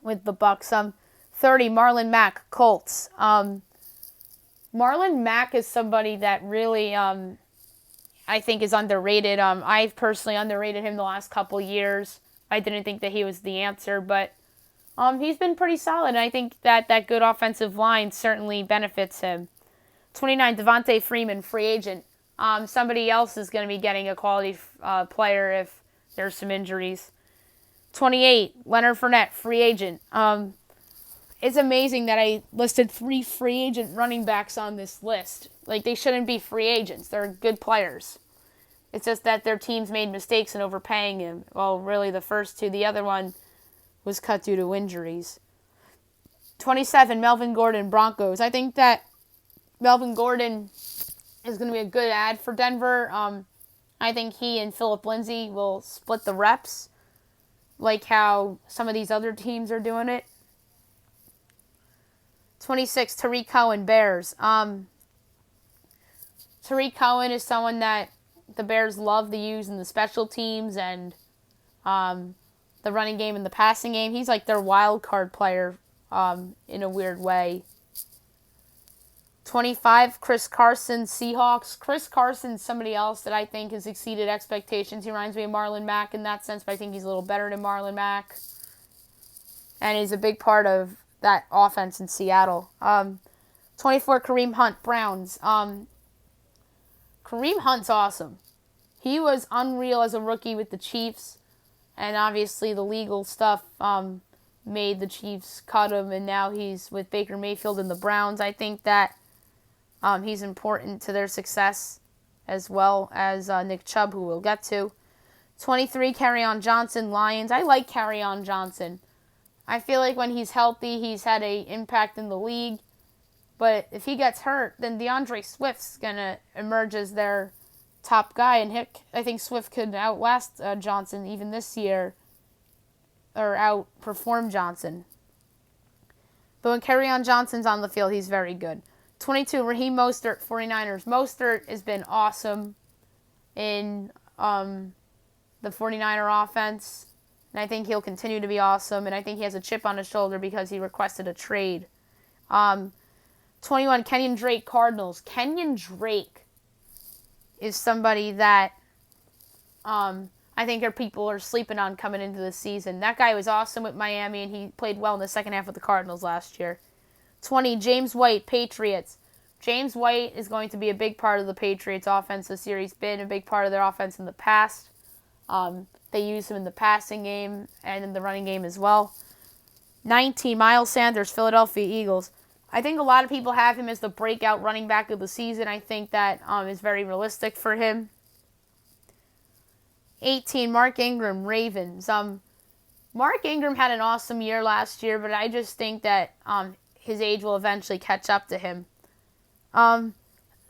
with the Bucs. 30, Marlon Mack, Colts. Marlon Mack is somebody that really I think is underrated. I've personally underrated him the last couple years. I didn't think that he was the answer, but he's been pretty solid, and I think that good offensive line certainly benefits him. 29, Devontae Freeman, free agent. Somebody else is going to be getting a quality player if there's some injuries. 28, Leonard Fournette, free agent. It's amazing that I listed 3 free agent running backs on this list. They shouldn't be free agents. They're good players. It's just that their teams made mistakes in overpaying him. Well, really the first 2. The other one was cut due to injuries. 27, Melvin Gordon, Broncos. I think that Melvin Gordon is going to be a good ad for Denver. I think he and Phillip Lindsay will split the reps, like how some of these other teams are doing it. 26, Tariq Cohen, Bears. Tariq Cohen is someone that the Bears love to use in the special teams and the running game and the passing game. He's like their wild card player in a weird way. 25, Chris Carson, Seahawks. Chris Carson's somebody else that I think has exceeded expectations. He reminds me of Marlon Mack in that sense, but I think he's a little better than Marlon Mack. And he's a big part of that offense in Seattle. 24, Kareem Hunt, Browns. Kareem Hunt's awesome. He was unreal as a rookie with the Chiefs, and obviously the legal stuff made the Chiefs cut him, and now he's with Baker Mayfield and the Browns. I think that he's important to their success, as well as Nick Chubb, who we'll get to. 23, Kerryon Johnson, Lions. I like Kerryon Johnson. I feel like when he's healthy, he's had an impact in the league. But if he gets hurt, then DeAndre Swift's going to emerge as their top guy. And I think Swift could outlast Johnson even this year, or outperform Johnson. But when Kerryon Johnson's on the field, he's very good. 22, Raheem Mostert, 49ers. Mostert has been awesome in the 49er offense. And I think he'll continue to be awesome. And I think he has a chip on his shoulder because he requested a trade. 21, Kenyon Drake, Cardinals. Kenyon Drake is somebody that I think people are sleeping on coming into the season. That guy was awesome with Miami, and he played well in the second half with the Cardinals last year. 20, James White, Patriots. James White is going to be a big part of the Patriots' offense this year. He's been a big part of their offense in the past. They use him in the passing game and in the running game as well. 19, Miles Sanders, Philadelphia Eagles. I think a lot of people have him as the breakout running back of the season. I think that is very realistic for him. 18, Mark Ingram, Ravens. Mark Ingram had an awesome year last year, but I just think that his age will eventually catch up to him.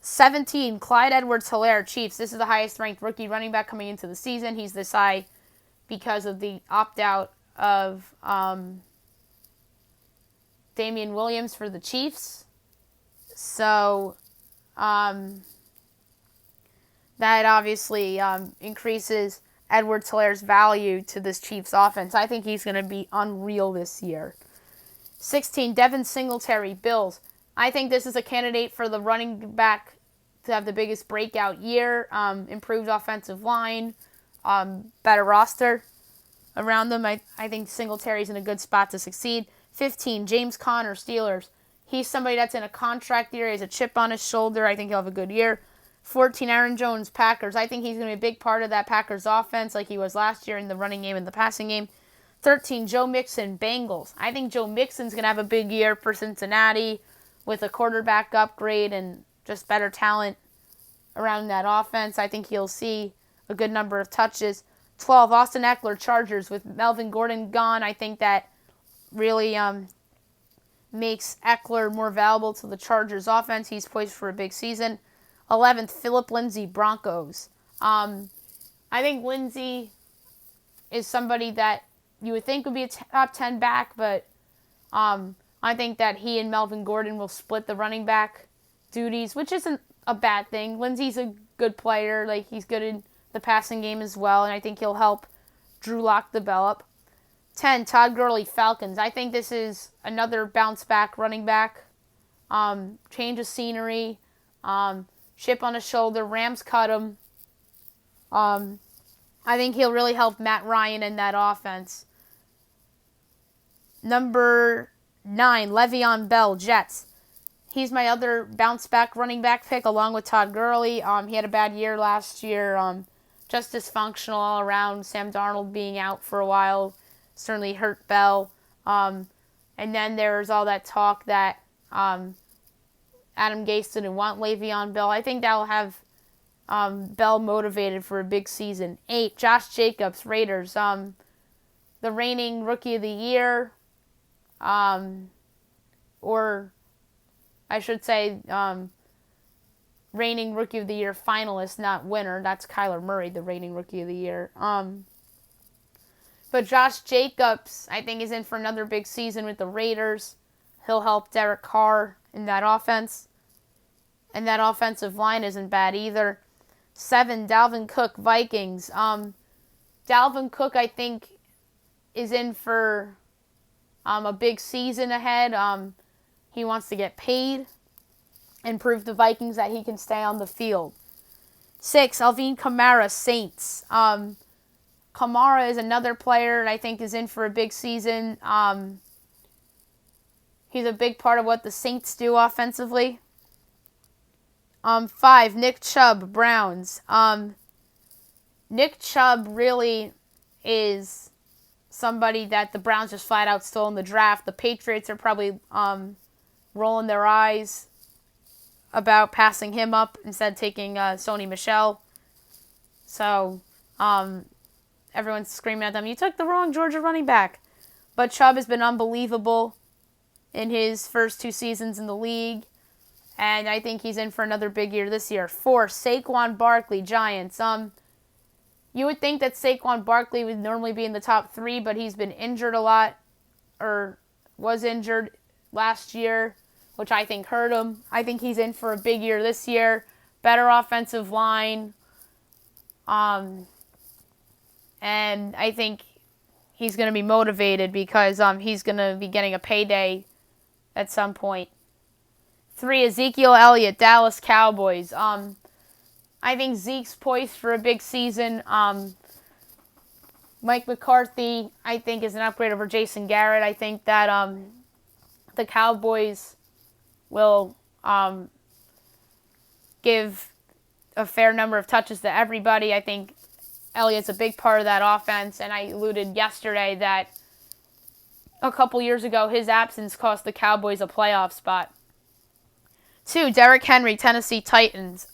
17, Clyde Edwards-Helaire, Chiefs. This is the highest-ranked rookie running back coming into the season. He's this high because of the opt-out of Damian Williams for the Chiefs. So, that obviously increases Edwards-Hilaire's value to this Chiefs offense. I think he's going to be unreal this year. 16, Devin Singletary, Bills. I think this is a candidate for the running back to have the biggest breakout year. Improved offensive line, better roster around them. I think Singletary's in a good spot to succeed. 15, James Conner, Steelers. He's somebody that's in a contract year. He has a chip on his shoulder. I think he'll have a good year. 14, Aaron Jones, Packers. I think he's going to be a big part of that Packers offense like he was last year in the running game and the passing game. 13, Joe Mixon, Bengals. I think Joe Mixon's going to have a big year for Cincinnati with a quarterback upgrade and just better talent around that offense. I think he'll see a good number of touches. 12, Austin Eckler, Chargers. With Melvin Gordon gone, I think that really makes Eckler more valuable to the Chargers offense. He's poised for a big season. 11th, Philip Lindsay, Broncos. I think Lindsay is somebody that you would think would be a top 10 back, but I think that he and Melvin Gordon will split the running back duties, which isn't a bad thing. Lindsay's a good player. Like, he's good in the passing game as well, and I think he'll help Drew Lock develop. 10, Todd Gurley, Falcons. I think this is another bounce-back running back. Change of scenery. Chip on his shoulder. Rams cut him. I think he'll really help Matt Ryan in that offense. Number 9, Le'Veon Bell, Jets. He's my other bounce-back running back pick along with Todd Gurley. He had a bad year last year. Just dysfunctional all around. Sam Darnold being out for a while certainly hurt Bell. And then there's all that talk that Adam Gase didn't want Le'Veon Bell. I think that will have Bell motivated for a big season. 8, Josh Jacobs, Raiders. The reigning Rookie of the Year, or I should say reigning Rookie of the Year finalist, not winner. That's Kyler Murray, the reigning Rookie of the Year. But Josh Jacobs, I think, is in for another big season with the Raiders. He'll help Derek Carr in that offense. And that offensive line isn't bad either. 7, Dalvin Cook, Vikings. Dalvin Cook, I think, is in for a big season ahead. He wants to get paid and prove the Vikings that he can stay on the field. 6, Alvin Kamara, Saints. Kamara is another player that I think is in for a big season. He's a big part of what the Saints do offensively. 5, Nick Chubb, Browns. Nick Chubb really is somebody that the Browns just flat out stole in the draft. The Patriots are probably rolling their eyes about passing him up instead of taking Sony Michel. So everyone's screaming at them, you took the wrong Georgia running back. But Chubb has been unbelievable in his first 2 seasons in the league. And I think he's in for another big year this year. 4, Saquon Barkley, Giants. You would think that Saquon Barkley would normally be in the top 3, but he's been injured a lot, or was injured last year, which I think hurt him. I think he's in for a big year this year. Better offensive line. And I think he's going to be motivated because he's going to be getting a payday at some point. 3, Ezekiel Elliott, Dallas Cowboys. I think Zeke's poised for a big season. Mike McCarthy, I think, is an upgrade over Jason Garrett. I think that the Cowboys will give a fair number of touches to everybody. I think Elliott's a big part of that offense, and I alluded yesterday that a couple years ago his absence cost the Cowboys a playoff spot. 2, Derrick Henry, Tennessee Titans.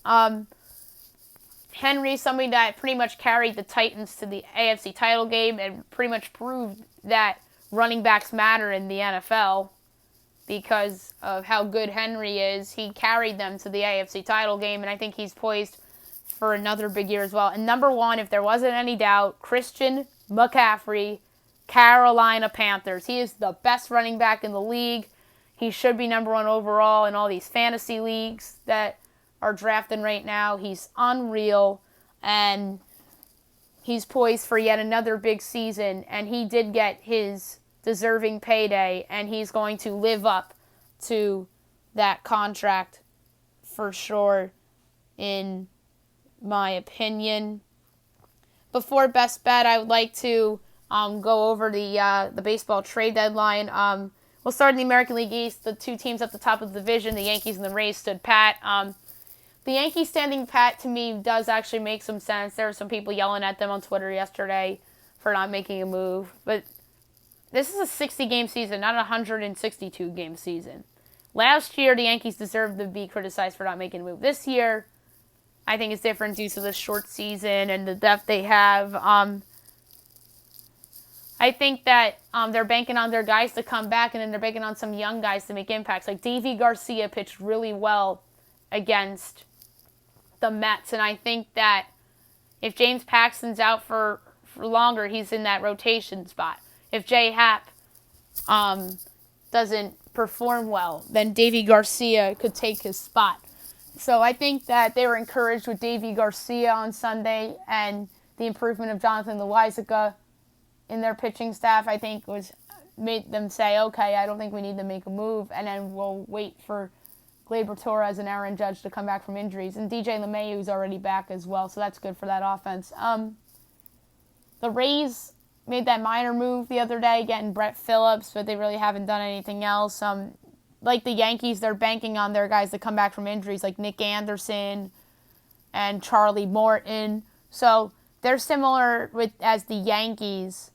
Henry's somebody that pretty much carried the Titans to the AFC title game and pretty much proved that running backs matter in the NFL because of how good Henry is. He carried them to the AFC title game, and I think he's poised for another big year as well. And number 1, if there wasn't any doubt, Christian McCaffrey, Carolina Panthers. He is the best running back in the league. He should be number 1 overall in all these fantasy leagues that are drafting right now. He's unreal, and he's poised for yet another big season, and he did get his deserving payday, and he's going to live up to that contract for sure, in my opinion. Before Best Bet, I would like to go over the baseball trade deadline. We'll start in the American League East. The two teams at the top of the division, the Yankees and the Rays, stood pat. The Yankees standing pat, to me, does actually make some sense. There were some people yelling at them on Twitter yesterday for not making a move. But this is a 60-game season, not a 162-game season. Last year, the Yankees deserved to be criticized for not making a move. This year, I think it's different due to the short season and the depth they have. I think that they're banking on their guys to come back, and then they're banking on some young guys to make impacts. Like Davy Garcia pitched really well against the Mets, and I think that if James Paxton's out for longer, he's in that rotation spot. If J. Happ doesn't perform well, then Davy Garcia could take his spot. So I think that they were encouraged with Davy Garcia on Sunday, and the improvement of Jonathan Loáisiga in their pitching staff, I think, made them say, okay, I don't think we need to make a move, and then we'll wait for Gleyber Torres and Aaron Judge to come back from injuries. And DJ LeMahieu is already back as well, so that's good for that offense. The Rays made that minor move the other day, getting Brett Phillips, but they really haven't done anything else. Like the Yankees, they're banking on their guys to come back from injuries, like Nick Anderson and Charlie Morton. So they're similar as the Yankees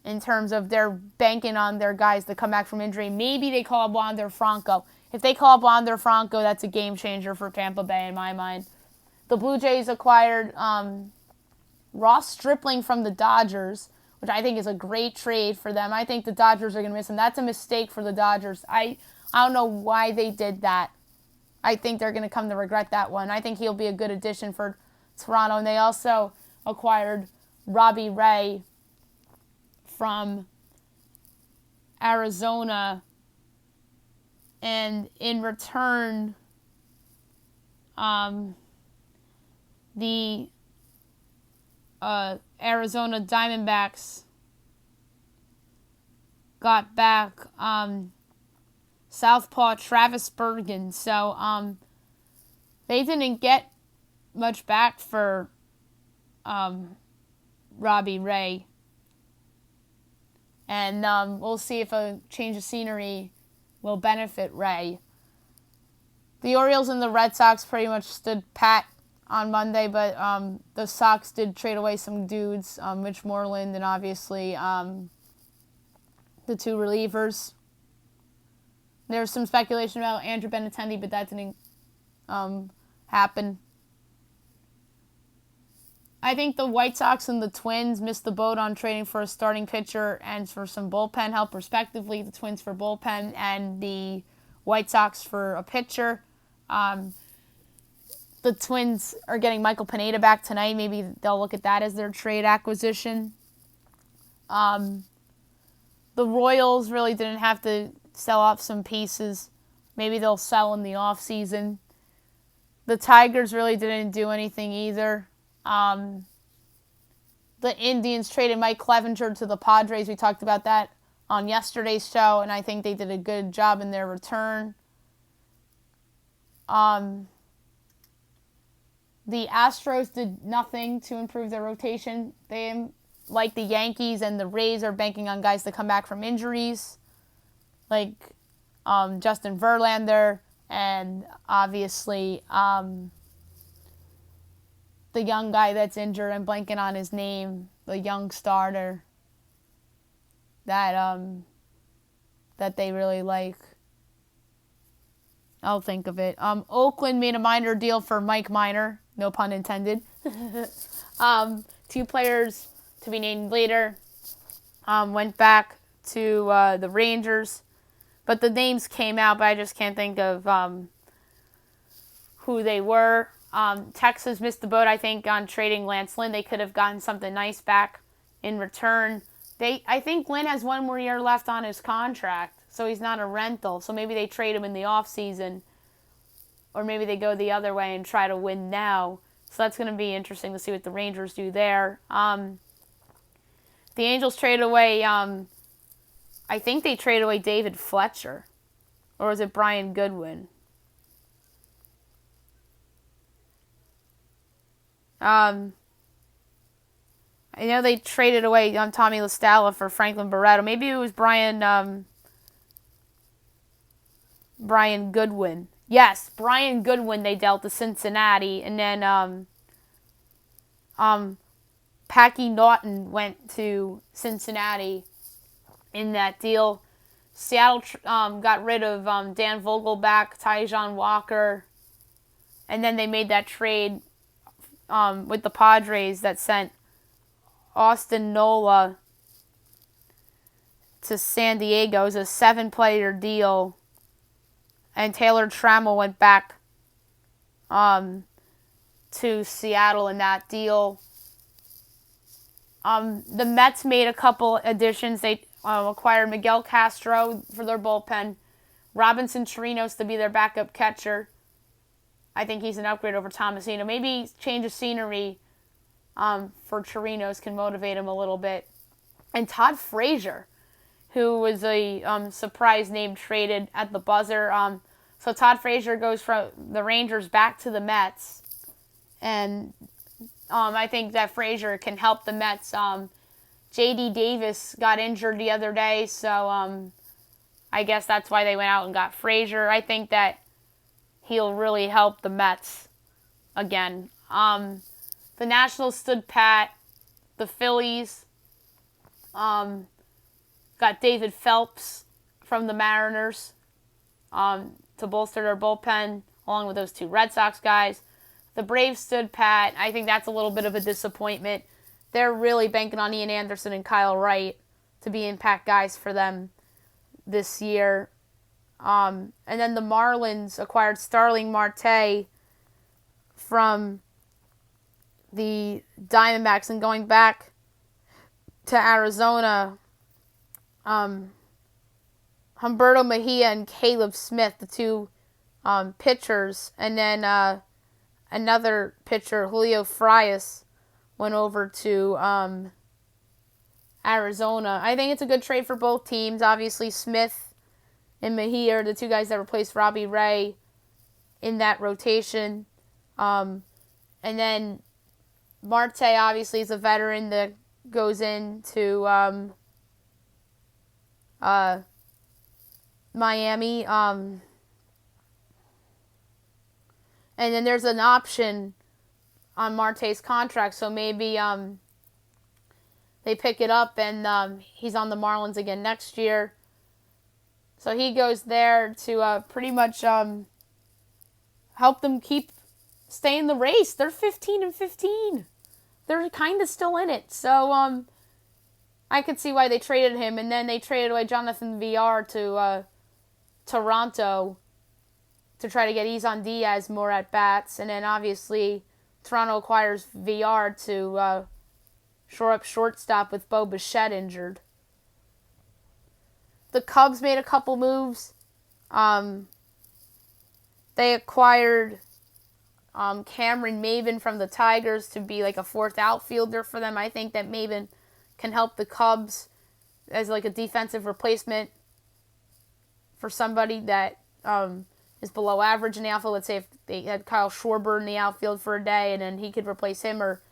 in terms of they're banking on their guys to come back from injury. Maybe they call up Wander Franco. If they call up Wander Franco, that's a game changer for Tampa Bay in my mind. The Blue Jays acquired Ross Stripling from the Dodgers, which I think is a great trade for them. I think the Dodgers are going to miss him. That's a mistake for the Dodgers. I don't know why they did that. I think they're going to come to regret that one. I think he'll be a good addition for Toronto. And they also acquired Robbie Ray from Arizona. And in return, the Arizona Diamondbacks got back southpaw Travis Bergen. So they didn't get much back for Robbie Ray. And we'll see if a change of scenery will benefit Ray. The Orioles and the Red Sox pretty much stood pat on Monday, but the Sox did trade away some dudes, Mitch Moreland and obviously the two relievers. There was some speculation about Andrew Benintendi, but that didn't happen. I think the White Sox and the Twins missed the boat on trading for a starting pitcher and for some bullpen help, respectively. The Twins for bullpen and the White Sox for a pitcher. The Twins are getting Michael Pineda back tonight. Maybe they'll look at that as their trade acquisition. The Royals really didn't have to sell off some pieces. Maybe they'll sell in the offseason. The Tigers really didn't do anything either. The Indians traded Mike Clevenger to the Padres. We talked about that on yesterday's show, and I think they did a good job in their return. The Astros did nothing to improve their rotation. They, like the Yankees and the Rays, are banking on guys to come back from injuries, like Justin Verlander and obviously the young guy that's injured. I'm blanking on his name. The young starter that they really like. I'll think of it. Oakland made a minor deal for Mike Minor. No pun intended. Two players to be named later went back to the Rangers. But the names came out, but I just can't think of who they were. Texas missed the boat, I think, on trading Lance Lynn. They could have gotten something nice back in return. I think Lynn has one more year left on his contract, so he's not a rental. So maybe they trade him in the offseason or maybe they go the other way and try to win now. So that's going to be interesting to see what the Rangers do there. The Angels traded away, I think they traded away David Fletcher. Or was it Brian Goodwin? I know they traded away Tommy LaStella for Franklin Barreto. Maybe it was Brian Goodwin. Yes, Brian Goodwin they dealt to Cincinnati. And then Packy Naughton went to Cincinnati in that deal. Seattle got rid of Dan Vogelbach, Taijuan Walker, and then they made that trade with the Padres that sent Austin Nola to San Diego. It was a 7-player deal, and Taylor Trammell went back to Seattle in that deal. The Mets made a couple additions. They acquired Miguel Castro for their bullpen, Robinson Chirinos to be their backup catcher. I think he's an upgrade over Tomasino. Maybe change of scenery for Chirinos can motivate him a little bit. And Todd Frazier, who was a surprise name traded at the buzzer. So Todd Frazier goes from the Rangers back to the Mets. And I think that Frazier can help the Mets. J.D. Davis got injured the other day, so I guess that's why they went out and got Frazier. I think that he'll really help the Mets again. The Nationals stood pat. The Phillies got David Phelps from the Mariners to bolster their bullpen, along with those two Red Sox guys. The Braves stood pat. I think that's a little bit of a disappointment. They're really banking on Ian Anderson and Kyle Wright to be impact guys for them this year. And then the Marlins acquired Starling Marte from the Diamondbacks, and going back to Arizona, Humberto Mejia and Caleb Smith, the two pitchers, and then another pitcher, Julio Frias, went over to Arizona. I think it's a good trade for both teams. Obviously, Smith and Mejia are the two guys that replaced Robbie Ray in that rotation. And then Marte, obviously, is a veteran that goes into Miami. And then there's an option on Marte's contract, so maybe they pick it up and he's on the Marlins again next year. So he goes there to pretty much help them stay in the race. They're 15-15. They're kind of still in it. So I could see why they traded him. And then they traded away Jonathan Villar to Toronto to try to get Isan Diaz more at bats. And then obviously Toronto acquires Villar to shore up shortstop with Bo Bichette injured. The Cubs made a couple moves. They acquired Cameron Maben from the Tigers to be like a fourth outfielder for them. I think that Maben can help the Cubs as like a defensive replacement for somebody that is below average in the outfield. Let's say if they had Kyle Schwarber in the outfield for a day and then he could replace him, or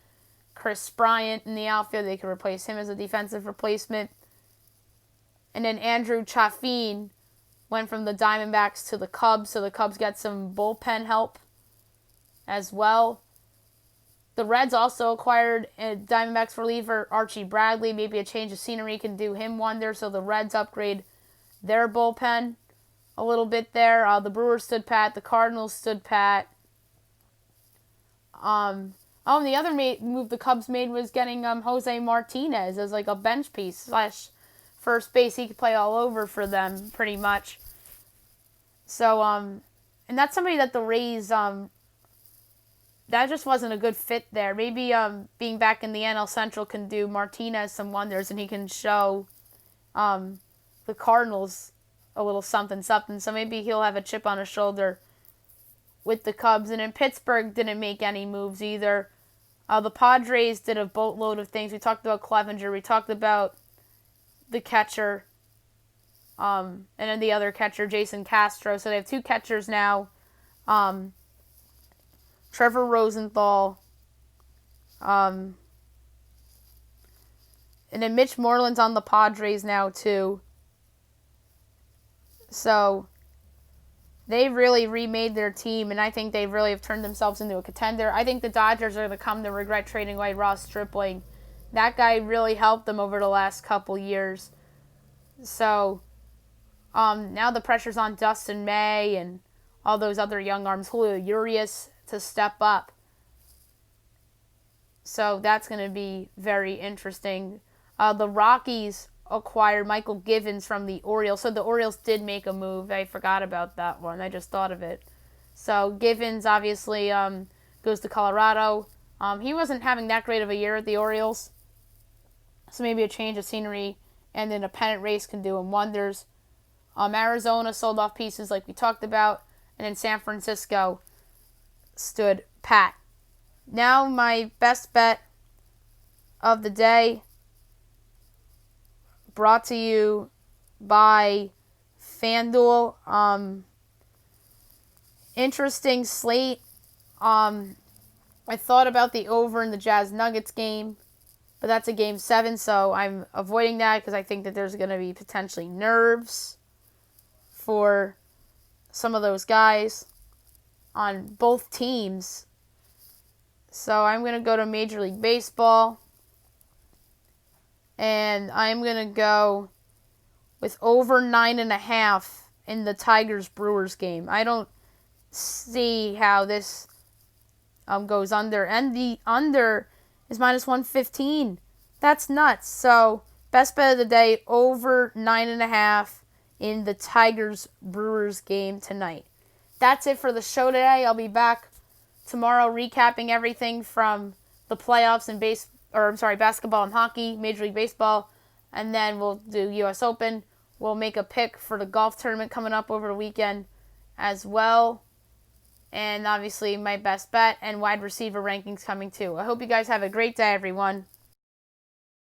Chris Bryant in the outfield, they could replace him as a defensive replacement. And then Andrew Chaffin went from the Diamondbacks to the Cubs, so the Cubs got some bullpen help as well. The Reds also acquired a Diamondbacks reliever, Archie Bradley. Maybe a change of scenery can do him wonders, so the Reds upgrade their bullpen a little bit there. The Brewers stood pat. The Cardinals stood pat. And the other move the Cubs made was getting Jose Martinez as like a bench piece / first base. He could play all over for them pretty much. So, and that's somebody that the Rays, that just wasn't a good fit there. Maybe being back in the NL Central can do Martinez some wonders, and he can show the Cardinals a little something. So maybe he'll have a chip on his shoulder with the Cubs. And then Pittsburgh didn't make any moves either. The Padres did a boatload of things. We talked about Clevenger. We talked about the catcher. And then the other catcher, Jason Castro. So they have two catchers now. Trevor Rosenthal. And then Mitch Moreland's on the Padres now, too. So they really remade their team, and I think they really have turned themselves into a contender. I think the Dodgers are going to come to regret trading away Ross Stripling. That guy really helped them over the last couple years. So now the pressure's on Dustin May and all those other young arms, Julio Urias, to step up. So that's going to be very interesting. The Rockies acquired Michael Givens from the Orioles. So the Orioles did make a move. I forgot about that one. I just thought of it. So Givens obviously goes to Colorado. He wasn't having that great of a year at the Orioles. So maybe a change of scenery and then a pennant race can do him wonders. Arizona sold off pieces like we talked about. And then San Francisco stood pat. Now my best bet of the day, brought to you by FanDuel. Interesting slate. I thought about the over in the Jazz Nuggets game, but that's a game 7, so I'm avoiding that because I think that there's going to be potentially nerves for some of those guys on both teams. So I'm going to go to Major League Baseball. And I'm going to go with over 9.5 in the Tigers-Brewers game. I don't see how this goes under. And the under is minus 115. That's nuts. So, best bet of the day, over 9.5 in the Tigers-Brewers game tonight. That's it for the show today. I'll be back tomorrow recapping everything from the playoffs and basketball and hockey, Major League Baseball, and then we'll do U.S. Open. We'll make a pick for the golf tournament coming up over the weekend as well. And obviously my best bet and wide receiver rankings coming too. I hope you guys have a great day, everyone.